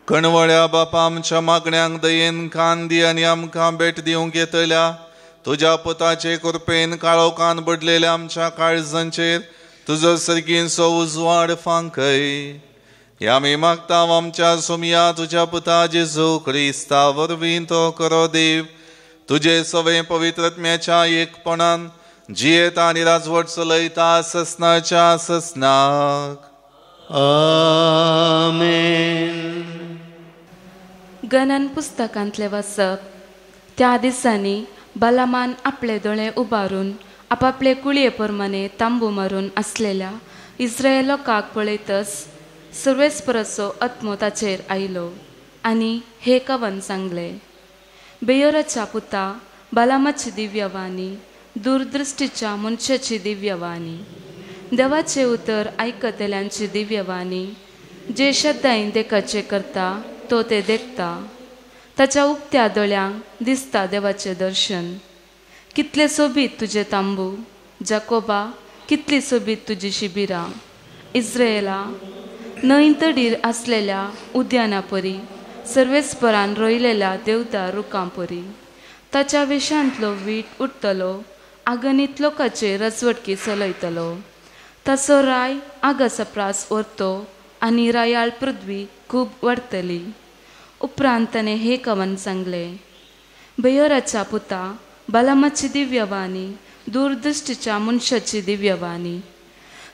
कणवळ्या बापा आमच्या मागण्यांक दयेन कान दी आनी आमकां भेट दिवंक येतल्या तुज्या पुताचे कृपेन काळोखान बडलेल्या आमच्या काळजांचेर तुजो सर्गींचो उजवाड फांकय. ह्या आमी मागता आमच्या सोम्या तुज्या पुता जेजू क्रिस्ता वरवीं तो करो देव तुजे सवे पवित्रत्म्याच्या एकपणान जियेता आनी राजवट चलयता ससनाच्या ससनाक. आमेन. गणन पुस्तकांतले वाचप. त्या दिसांनी बलामान आपले दोळे उबारून आपापले कुळये प्रमाणे तांबू मारून असलेल्या इस्रायल लोकांक पळयतच सर्वेस्पराचो आत्मो ताचेर आयलो आनी हे कवन सांगले. बेयोराच्या पुता बलामाची दिव्यवाणी, दूरदृश्टीच्या मनशाची दिव्यवाणी, देवाचे उतर आयकतल्यांची दिव्यवाणी, जे श्रद्धायेन देखाचे करता तो ते देखता. ताच्या उक्त्या दोळ्यांक दिसता देवाचे दर्शन. कितले सोबीत तुझे तांबू जाकोबा, कितली सोबीत तुजी शिबिरां इस्रायेला. न्हंयतडीर असलेल्या उद्याना परी, सर्वेस्परान रोयलेल्या देवदार रुखां परी. ताच्या वेशांतलो वीट उठतलो, आगनीत लोकांचे रजवटकी चलयतलो. ताचो राय आगासप्रास व्हरतो आनी रायाळ पृथ्वी खूब वाडटली. उपरांत ताणें हे कवन सांगले. बेयोराच्या पुता बलामाची दिव्यवाणी, दूरदृश्टीच्या मनशाची दिव्यवाणी,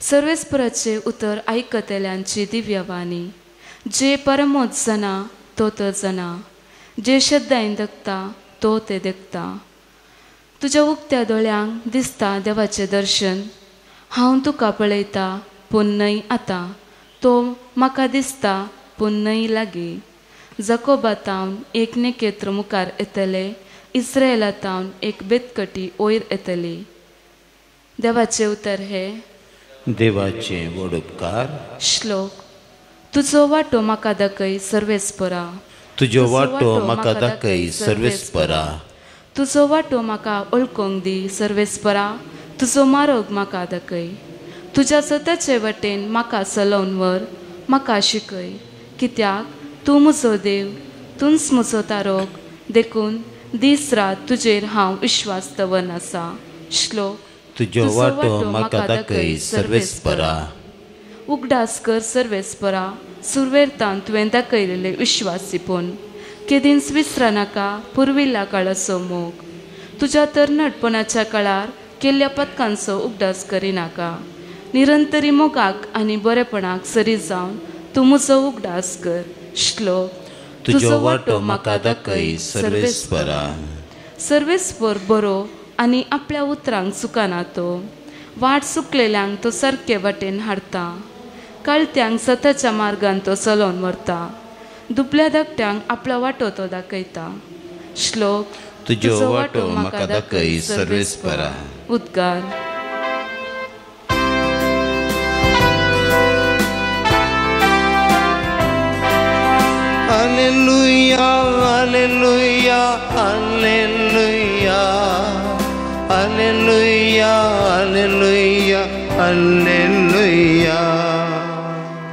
सर्वेस्पराचे उतर आयकतल्यांची दिव्यवाणी. जे परमोद जना तो तो जना, जे श्रद्धायेन देखता तो ते देखता. तुज्या उक्त्या दोळ्यांक दिसता देवाचें दर्शन. हांव तुका पळयता पूण न्हय आतां, तो म्हाका दिसता पूण न्हय लागीं. जाकोबातावन एक नेकेत्र मुखार येतले, इस्रायेलातावन एक बेतकटी वयर येतली. देवाचे उतर हे. देवाचे व्हड उपकार. श्लोक. तुजो वाटो म्हाका दाखय सर्वेस्परा, तुजो वाटो म्हाका दाखय सर्वेस्परा, तुजो वाटो म्हाका ओळखोंक दी सर्वेस्परा, तुजो मार्ग म्हाका दाखय. तुज्या सताचे वटेन म्हाका चलोवन व्हर, म्हाका शिकय. कित्याक तूं म्हजो देव, तूंच म्हजो तारोक, देखून दीस रात तुजेर हांव विश्वास दवरून आसा. श्लोक. तुजो वाटो म्हाका दाखय सर्वेस्परा. उगडास कर सर्वेस्परा सुरवेरतान तुवें दाखयलेले विश्वासीपण केदींच विसरा नाका पुर्विल्ल्या काळाचो मोग तुज्या तरणाटपणाच्या काळार केल्ल्या पथकांचो उगडास करिनाका निरंतरी मोगाक आनी बरेपणाक सरी जावन तूं म्हजो उगडास कर श्लोक तुजो वाटो म्हाका दाखय सर्वेस्परा सर्वेस्पर बरो आनी आपल्या उतरांक चुकाना तो वाट चुकलेल्यांक तो सारके वाटेन हाडटा कळत्यांक सताच्या मार्गान तो चलोवन व्हरता दुबल्या धाकट्यांक आपलो वाटो तो दाखयता श्लोक तुजो वाटो म्हाका दाखय सर्वेस्परा उद्गार Alleluia, alleluia, alleluia, alleluia, alleluia, alleluia.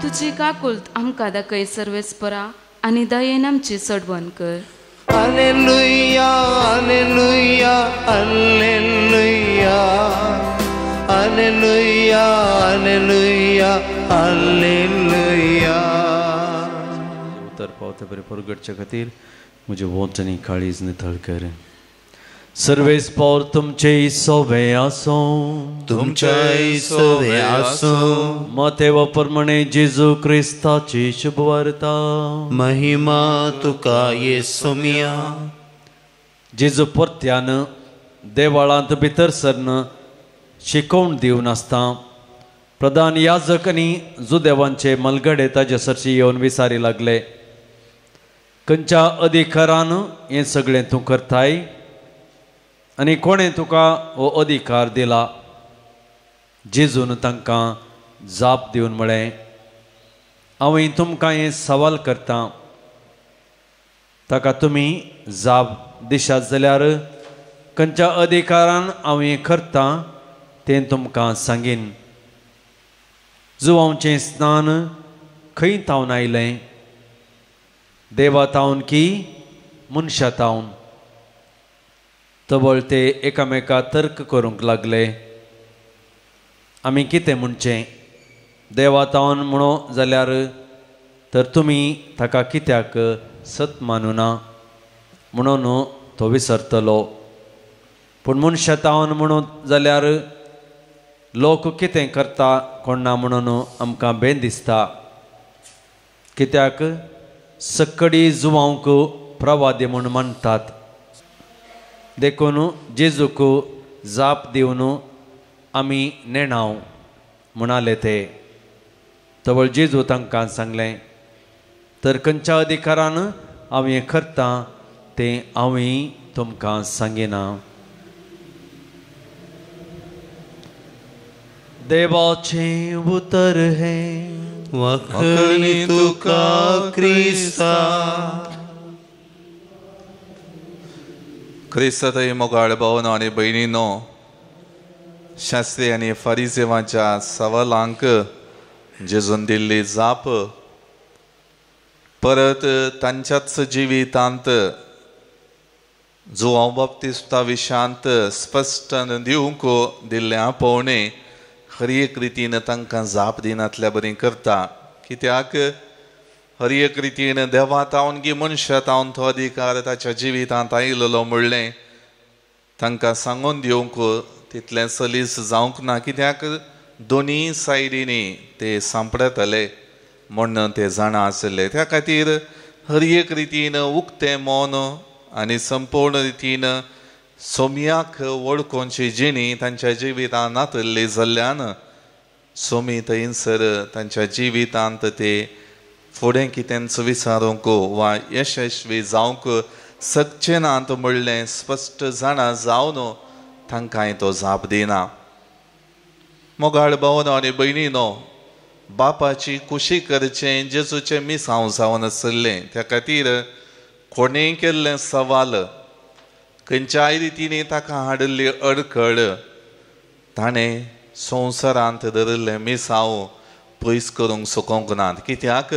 तुजी काकुळट आमकां दाखय सर्वेस्परा आनी दयेन आमची चडवण कर Alleluia, alleluia, alleluia, alleluia, alleluia, alleluia. उतर पावते बरे परगडचे खातीर म्हजे वचनी काळीज नितळ कर सर्वेस्पर तुमचे सोवे आसो तुमचे सोवे आसो मतेव प्रमाणे जेजू क्रिस्ताची शुभ वार्ता महिमा तुका येसुमिया जेजू परत्यान देवाळांत भितर सरन शिकोवन दिवन आसता प्रधान याजक आनी जुदेवांचे मलगडे ताजे सरशी येवन विचारी लागले खंयच्या अधिकारान हें सगळें तूं करताय आनी कोणें तुका हो अधिकार दिला जेजून तांकां जाप दिवन म्हळें हांवें तुमकां हें सवाल करता ताका तुमी जाप दिशात जाल्यार खंयच्या अधिकारान हांव हें करतां तें तुमकां सांगीन जुवांचें स्नान खंय तावन आयलें देवा तावन की मनशा तावन तबळ ते एकामेका तर्क करूंक लागले आमी कितें म्हणचें देवा तावन म्हणो जाल्यार तर तुमी ताका कित्याक सत मानुना म्हणून तो विसरतलो पूण मनशा तावन म्हणो जाल्यार लोक कितें करता कोण ना म्हणून आमकां बेन दिसता कित्याक सक्कडी जुवांक प्रवादी म्हूण मानतात देखून जेजूक जाप दिवन आमी नेणाव म्हणाले ते तवळ जेजू तांकां सांगलें तर खंयच्या अधिकारान हांव हें करतां तें हांवें तुमकां सांगिना देवाचें उतर हें वखणी तुका क्रिस्ता क्रिस्तय मोगाळ भावनो आनी भयणीनो शास्त्री आनी फरिसेवांच्या सवालांक जेजून दिल्ली जाप परत तांच्याच जिवितांत जुवांव बाप्तिस्ता विशांत स्पश्टन दिवंक दिल्ल्या पळोवणे हर एक रितीन तांकां जाप दिनातल्या बरी करता कित्याक हर एक रितीन देवा तावन की मनशा तावन तो अधिकार ताच्या जिवितांत आयिल्लो म्हणलें तांकां सांगून दिवंक तितलें सलीस जावंक ना कित्याक दोनी सायडींनी ते सांपडतले म्हण ते जाणा आसले त्या खातीर हर एक रितीन उक्तें मौन आनी संपूर्ण रितीन सोमयाक वळखोवची जिणी तांच्या जिवितांत नातल्ली जाल्ल्यान सोमी थंयसर तांच्या जिवितांत ते फुडें कितेंच विचारूंक वा यशस्वी जावंक सकचे नात म्हणलें स्पश्ट जाणा जावन तांकां तो जाप दिना मोगाळ भावनो आनी भयणीनो बापाची कुशी करचें जेजूचें मिसांव जावन आसलें त्या खातीर कोणेंय केल्लें सवाल खंयच्याय रितीनी ताका हाडिल्ली अडखळ ताणें संवसारांत धरिल्लें मिसांव पयस करूंक सोकोंक नात कित्याक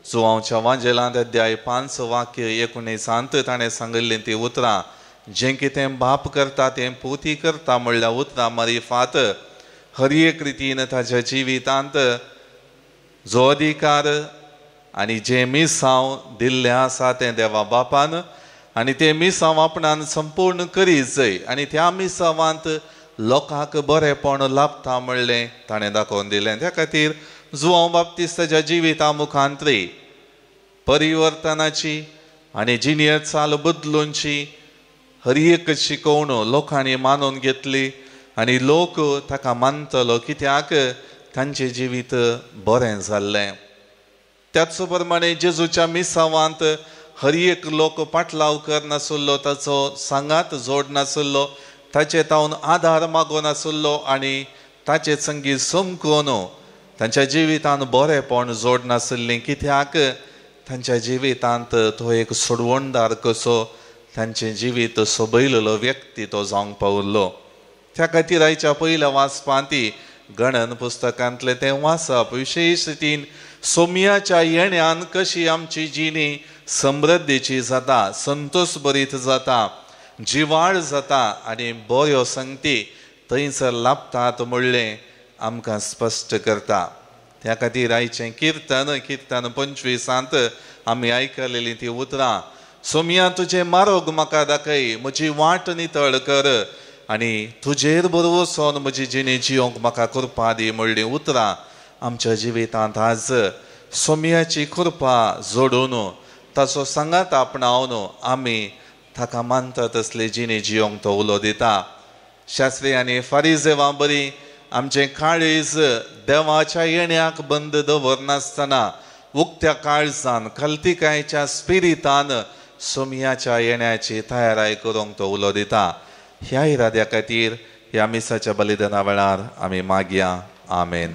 जुवांवच्या वांजेलांत अध्याय 5 वाक्य 19 ताणें सांगिल्लीं ती उतरां जें कितें बाप करता तें पोती करता म्हणल्यार उतरां मारिफात हर एक रितीन ताच्या जिवितांत जो अधिकार आनी जे मिसांव दिल्लें आसा तें देवा बापान आनी तें मिसांव आपणान संपूर्ण करीत जाय आनी त्या मिसांवांत लोकांक बरेंपण लाभता म्हणलें ताणें दाखोवन दिलें. त्या खातीर जुआंव बाप्तिस्ताच्या जिविता मुखांतरी परिवर्तनाची आनी जिणेर चाल बदलूनची हर एक शिकवण लोकांनी मानून घेतली आनी लोक ताका मानतलो कित्याक तांचें जिवीत बरें जाल्लें. त्याच प्रमाणे जेजूच्या मिसांवांत हर एक लोक पाटलाव करनासलो, ताचो सांगात जोडनासलो, ताचे तावन आधार मागोनासलो आनी ताचे संगीत समकून तांच्या जिवितांत बरेंपण जोडनासलें कित्याक तांच्या जिवितांत तो एक सोडवणदार कसो तांचें जिवीत सोबयलेलो व्यक्ती तो जावंक पावल्लो. त्या खातीर आयच्या पयल्या वाचपांत गणन पुस्तकांतलें तें वाचप विशेश रितीन सोमयाच्या येण्यान कशी आमची जिणी समृद्धीची जाता, संतोश भरीत जाता, जिवाळ जाता आनी बऱ्यो संगती थंयसर लाभतात म्हणलें आमकां स्पश्ट करता. त्या खातीर आयचें कीर्तन 25 आमी आयकलेलीं तीं उतरां. सोमया तुजें मारोग म्हाका दाखय, म्हजी वाट नितळ कर आनी तुजेर बरोवोन म्हजी जिणी जियोंक म्हाका कृपा दी म्हणलीं उतरां आमच्या जिवितांत आज सोमयाची कृपा जोडून ताचो सांगात आपणावन आमी ताका मानता तसले जिणे जियोंक तो उलो दिता. शास्त्री आनी फारिजेवां बरी आमचें काळीज देवाच्या येण्याक बंद दवरनासतना उक्त्या काळजान खलतीकायेच्या स्पिरितान सोमयाच्या येण्याची तयाराय करूंक तो उलो दिता. ह्या इराद्या खातीर ह्या मिसाच्या बलिदाना वेळार आमी मागया. आमेन.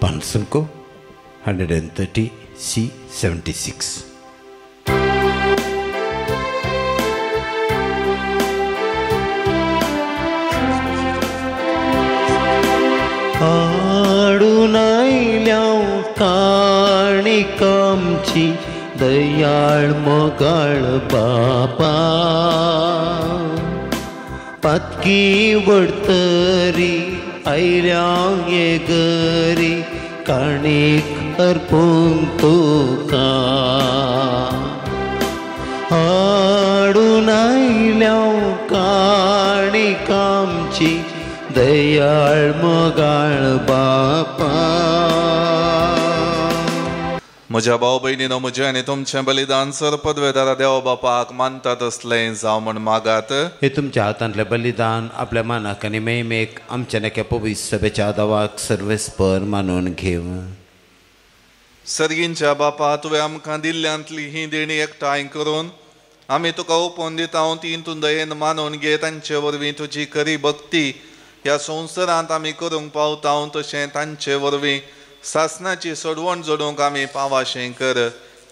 Pansunko 130 C 76. आडून आयल्या काणिकामची दयाळ मोगाळ बापा, पातकी वडतरी आयल्या येगरी काणीक अर्पूंक तुका. आडून आयल्या काणिकामची दयाळ मोगाळ बापा. म्हज्या भाव भयणीनो, म्हजें आनी तुमचें बलिदान सरपदवेदारा देव बापाक मानता तसलें जावं म्हण मागात. हे तुमच्या हातांतलें बलिदान आपल्या मानाक आनी मेमेक आमच्या नक्या पवित्र सभेच्या आदावाक सर्वेस्पर मानून घेव. सर्गींच्या बापा, तुवें आमकां दिल्ल्यांतली ही देणी एकठांय करून आमी तुका ओपोवन दिता. ती तूं दयेन मानून घे. तांचे वरवीं तुजी खरी भक्ती ह्या संवसारांत आमी करूंक पावता. तशें तांचे वरवीं सासनाची सोडवण जोडूंक आमी पावाशें कर.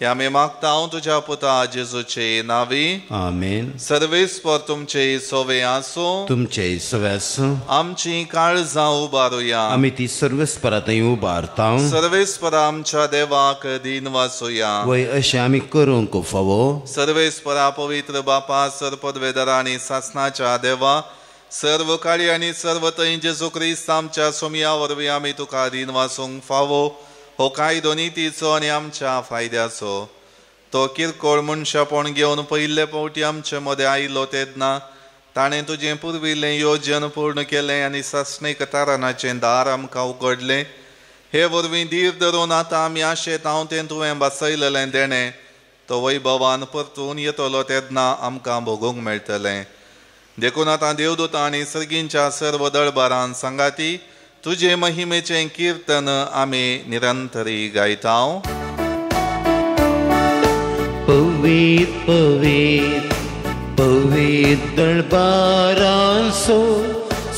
हे आमी मागता तुज्या पुता जेजूचे नांवी. आमेन. सर्वेस्पर तुमचे सोवे आसूं. तुमचे सोवे आसूं. आमची काळजां उबारुया. आमी ती सर्वेस्परा थंय उबारता. सर्वेस्परा आमच्या देवाक दिन वासुया. वय अशें आमी करूंक फावो. सर्वेस्परा पवित्र बापा, सरपदवेदारा आनी सासनाच्या देवा, सर्व काळी आनी सर्व थंय जेजू क्रिस्त आमच्या सोमया वरवीं आमी तुका दिन वासूंक फावो. हो कायदो नितीचो आनी आमच्या फायद्याचो. तो किरकोळ मनशापण घेवन पयले फावटी आमचे मदें आयलो तेन्ना ताणें तुजें पुर्विल्लें योजन पूर्ण केलें आनी सासणेक तारणाचें दार आमकां उगडलें. हे वरवीं धीर धरून आतां आमी आशेत तें तुवें बसयलेलें देणें तो वैभवान परतून येतलो तेन्ना आमकां भोगूंक मेळटलें. देखून आतां देवदूतां आनी सर्गींच्या सर्व दळबारान सांगाती तुजे महिमेचें कीर्तन आमी निरंतरी गायता. पवित्र पवित्र पवित्र दळबारांचो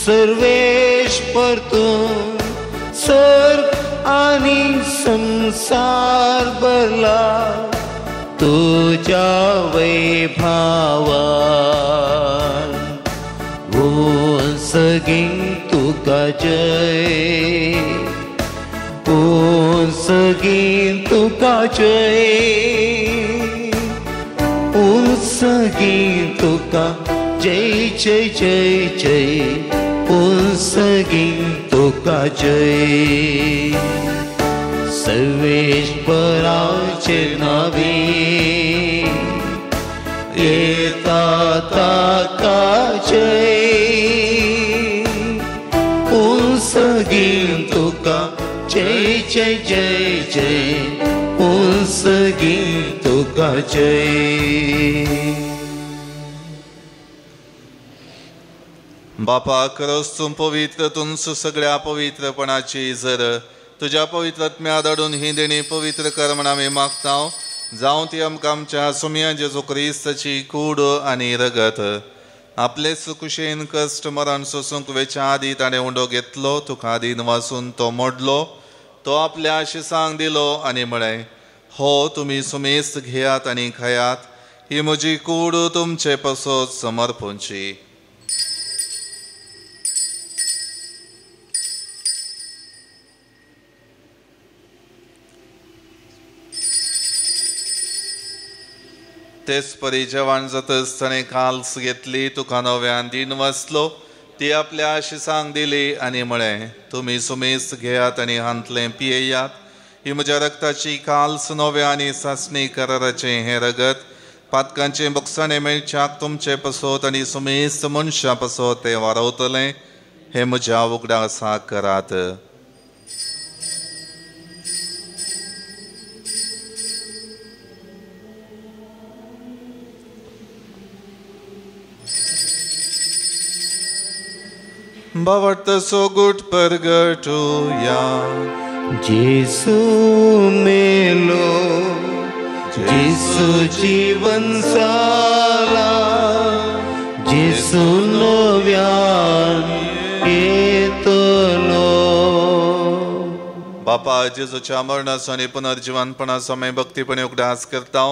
सर्वेश परतून सर्ग आनी संसार भरला तुज्या वैभवान. सगीं तुका जय, सगीं तुका जय, सगीं तुका जय जय जय जय उंसगीन तुका जय सर्वेश्वराचे नावे येता ताका जय उंसगीन तुका जय जय जय जय उंसगीन तुका जय. बापा खरोच तूं पवित्र तुंच सगळ्या पवित्रपणाची जर तुझ्या पवित्रत्म्यात आडून ही देणी पवित्र कर म्हण आमी मागता. जावं ती आमकां आमच्या सुम्या जेजू क्रिस्ताची कूड आनी रगत आपले सुकुशेन कश्ट मरण सोसूंक वेच्या आदी ताणें उंडो घेतलो, तुका आदीन वाचून तो मोडलो, तो आपल्या शिसांक दिलो आनी म्हळें, हो तुमी सुमेस्त घेयात आनी खायात, ही म्हजी कूड तुमचे पसोत समर्पूंची. तेच परी जेवण जातच ताणें काल्स घेतली, तुका नव्यान दिन वाचलो, ती आपल्या शिसांक दिली आनी म्हळें, तुमी सुमेस्त घेयात आनी हांतलें पियेयात, ही म्हज्या रक्ताची काल्स नव्या आनी सासणी कराराचें हें रगत पातकांचें बोगसाणें मेळच्याक तुमचे पसोत आनी सुमेस्त मनशां पसोत तें वारवतलें, हें म्हज्या उगडासा करात. बावटसो गुट परगटूया. जेसू मेलो जेसू जीवन साला जेसू नव्यान येतलो. बापा जेजूच्या मरणाचो आनी पुनर्जिवनपणाचो हांवें भक्तीपणे उगडास करता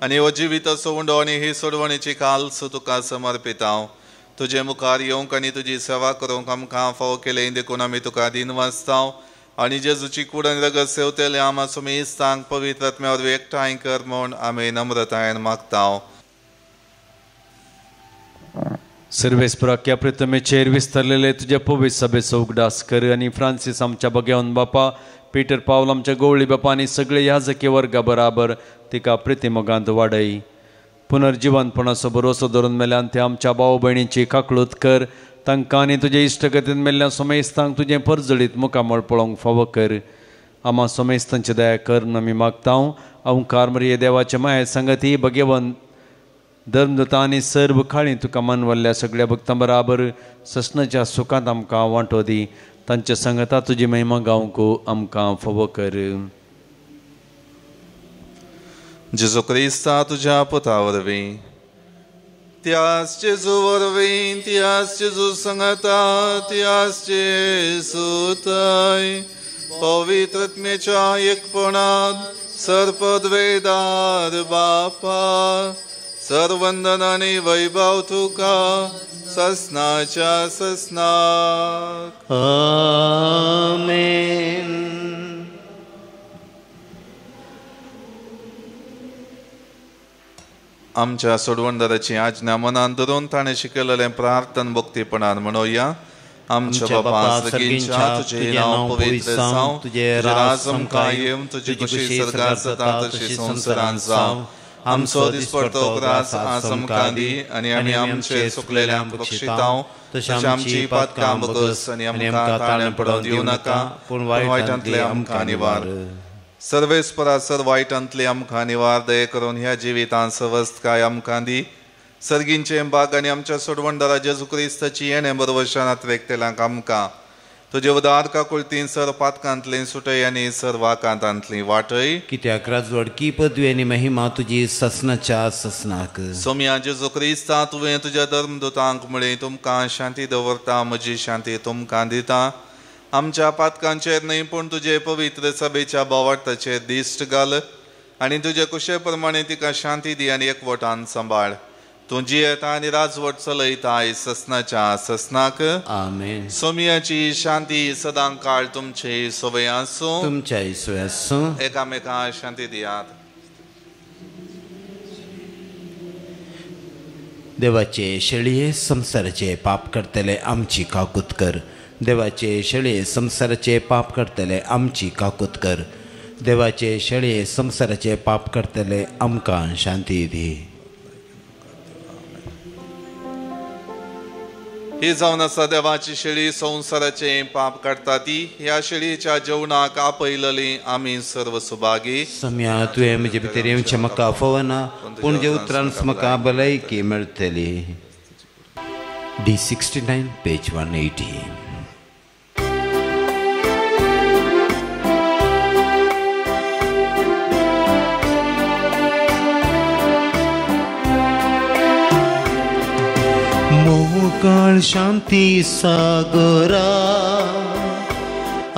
आनी हो जिविताचो उंडो आनी ही सोडवणेची काल्स तुका समर्पिता. तुजे मुखार येवंक आनी तुजी सेवा करूंक आमकां फावो केलें देखून आमी तुका दिन वाचता आनी जेजूची कूड आनी रगत सेवतले आमा सुमेस्तांक पवित्र आत्म्या वरवीं एकठांय कर म्हूण आमी नम्रतायेन मागता. सर्वेस्पराक्या प्रितमेचेर विस्तारलेले तुजे पवित्र सभेचो उगडास कर आनी फ्रांसीस आमच्या भगेवन बापा, पिटर पावल आमच्या गवळी बापा आनी सगळे याजकी वर्गा बराबर तिका प्रितिमोगांत वाडय. पुनर्जिवनपणाचो भरोसो धरून मेल्यान ते आमच्या भाव भयणीची काकळूत कर, तांकां आनी तुजे इश्टगतीन मेल्ल्या सोमेस्तांक तुजें परजळीत मुखामळ पळोवंक फावो कर. आमा सोमेस्तांची दया कर आमी मागता. अवंकार मरिये देवाचे माये संगती भगेवन धर्मदूतां आनी सर्व खाळी तुका मानवल्ल्या सगळ्या भक्तां बराबर ससनाच्या सुखांत आमकां वांटो दी. तांच्या संगता तुजी महिमा गावंक आमकां फावो कर. जेजू क्रिस्ता तुझ्या पुता वरवीं त्याच जेजू वरवीं त्याच जेजू संगता त्याच जेजू थंय पवित्र आत्म्याच्या एकपणांत सर्पद्वेदार बापा सर्वंदन आनी वैभव तुका ससनाच्या ससनाक. आमेन. आमच्या सोडवणदाराची आज्ञा मनान धरून ताणें शिकयलेलें प्रार्थन भक्तीपणान म्हणोया. आमच्या बापा सर्गींच्या तुझें नांव पवित्र जावं, तुजें राज आमकां येवं, तुजी कुशी स्वर्गांत जाता तशी संवसारांत जावं. आमचो दिसपडटो वरास आज आमकां दी आनी आमी आमचे चुकलेल्यांक बक्षितांव, तशें आमची पातकां बगस आनी आमकां ताळ्यान पडोवन दिवं नाका, पूण वायटांतले आमकां निवार. सर्वेस्परा सर वायटांतले आमकां निवार दये करून ह्या जिवितांत सवस्तकाय आमकां दी. सर्गींचे बाग आनी आमच्या सोडवणदारा जेजू क्रिस्ताची येणे बरवशानात व्यक्तेल्यांक आमकां तुजे उदार काकुळतीन सर पातकांतली सुटय आनी सर वाकांतांतली वाटय. कित्याक राजवडकी पदवी आनी महिमा तुजी ससनाच्या ससनाक. सोम्या जेजू क्रिस्ता तुवें तुज्या धर्मदूतांक म्हळें तुमकां शांती दवरता, म्हजी शांती तुमकां दिता. आमच्या पातकांचेर न्हय पूण तुजे पवित्र सभेच्या बोवाटाचेर दिश्ट घाल आनी तुजे कुशे प्रमाणे तिका शांती दी आनी एकवटान सांबाळ. तूं जियेता आनी राजवट चलयताय ससनाच्या ससनाक. आमेन. सोम्याची शांती सदां काळ तुमचे सोबय आसूं. तुमच्या इसोय आसूं. एकामेकांक शांती दियात. देवाचे शेळये संसाराचे पाप करतले आमची काकूत कर. देवाचे शेळये संसाराचे पाप करतले आमची काकूत कर. देवाचे शेळये संसाराचे पाप करतले आमकां शांती दी. ही जावन आसा देवाची शेळी संसाराचे पाप काडटा ती. ह्या शेळयेच्या जेवणाक आपयलली आमी सर्व सुभागी. सम्या तुवें म्हजे भितर येवचें म्हाका फोवना, पूण जे उतरांच म्हाका भलायकी मेळटली. D69 page 180. मोकाळ शांती सागरा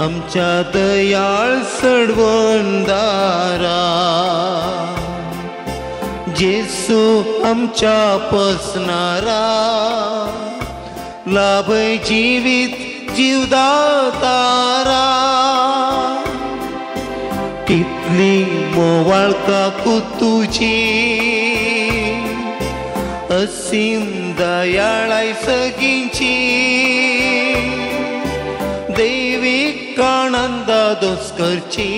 आमच्या दयाळ सडवणदारा, जेसू आमच्या पसणारा, लाभय जीवित जीवदातारा. कितली मोवाळ काकू तुझी, असीम दयाळाय सगींची, दैवीक आनंदा दोस करची,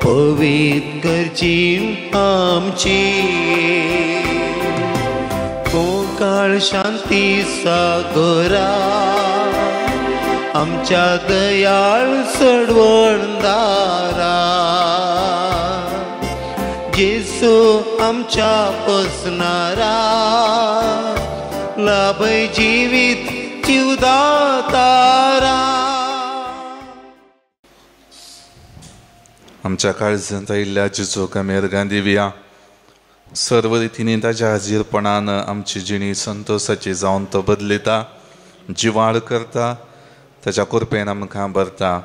पवित्र करची आमची. मोकाळ शांती सागरा आमच्या दयाळ सडवणदारा, जेसू आमच्या पसणारा, लाभय जीवित जीवदातारा. आमच्या काळजांत आयिल्ल्या जेजूक आमी अर्गां दिवया. सर्व रितींनी ताच्या हाजीरपणान आमची जिणी संतोशाची जावन तो बदलिता, जिवाळ करता, ताच्या कृपेन आमकां भरता.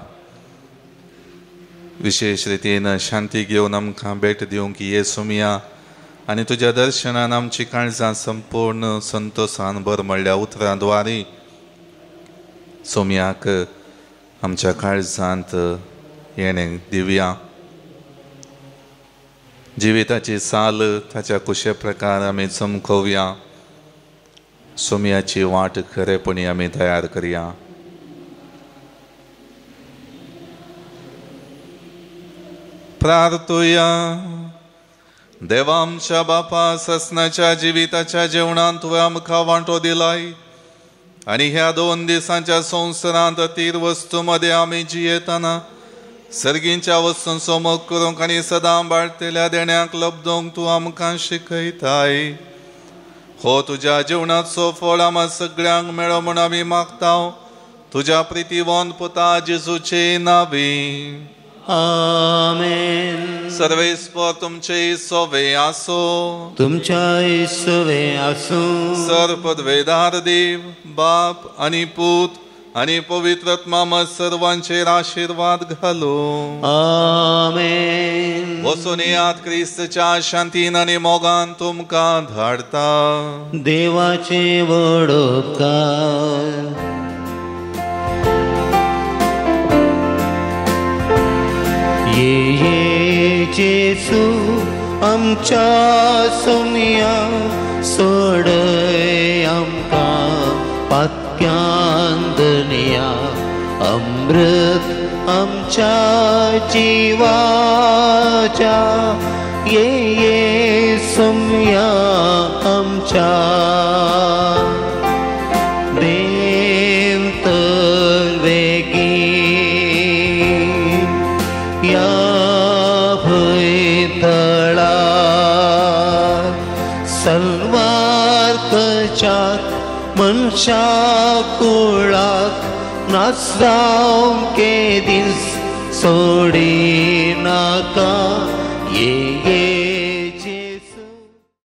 विशेष रितीन शांती घेवन आमकां भेट दिवंक ये सोमिया, आनी तुज्या दर्शनान आमची काळजां संपूर्ण संतोशान भर म्हणल्या उतरांद्वारी सोमियाक आमच्या काळजांत येणें दिवया. जिविताची साल ताच्या कुशे प्रकार आमी चमकोवया. सोमियाची वाट खरेपणी आमी तयार करया. प्रार्थुया. देवा आमच्या बापा, ससनाच्या जिविताच्या जेवणांत तुवें आमकां वांटो दिलाय, आनी ह्या 2 दिसांच्या संवसारांत तीर वस्तू मध्ये आमी जियेतना सर्गींच्या वस्तूंचो मोग करूंक आनी सदां बाळतेल्या देण्याक लबदोंक तूं आमकां शिकयताय. हो तुज्या जेवणाचो फळ आम्हा सगळ्यांक मेळो म्हूण आमी मागतांव, तुज्या प्रितीवंत पुता जेजूचे नांवी. आमेन. सर्वेस्पर तुमचे सोवे आसो. तुमच्या सोवे आसो. सर्पद्वेदार देव, बाप आनी पूत आनी पवित्र आत्मा सर्वांचेर आशीर्वाद घालो. आमेन. वचून येयात, क्रिस्तच्या शांतीन आनी मोगान तुमकां धाडता. देवाचे व्हड उपकार. ये जेसू आमच्या सोमिया, सोडय आमकां पातक्यान दनिया. अमृत आमच्या जिवाच्या, ये सोमिया आमच्या. देव तर वेगी या भयतळा, सलवार कचात मनशा कुळाक, नाचराव के दीस सोडी नाका. ये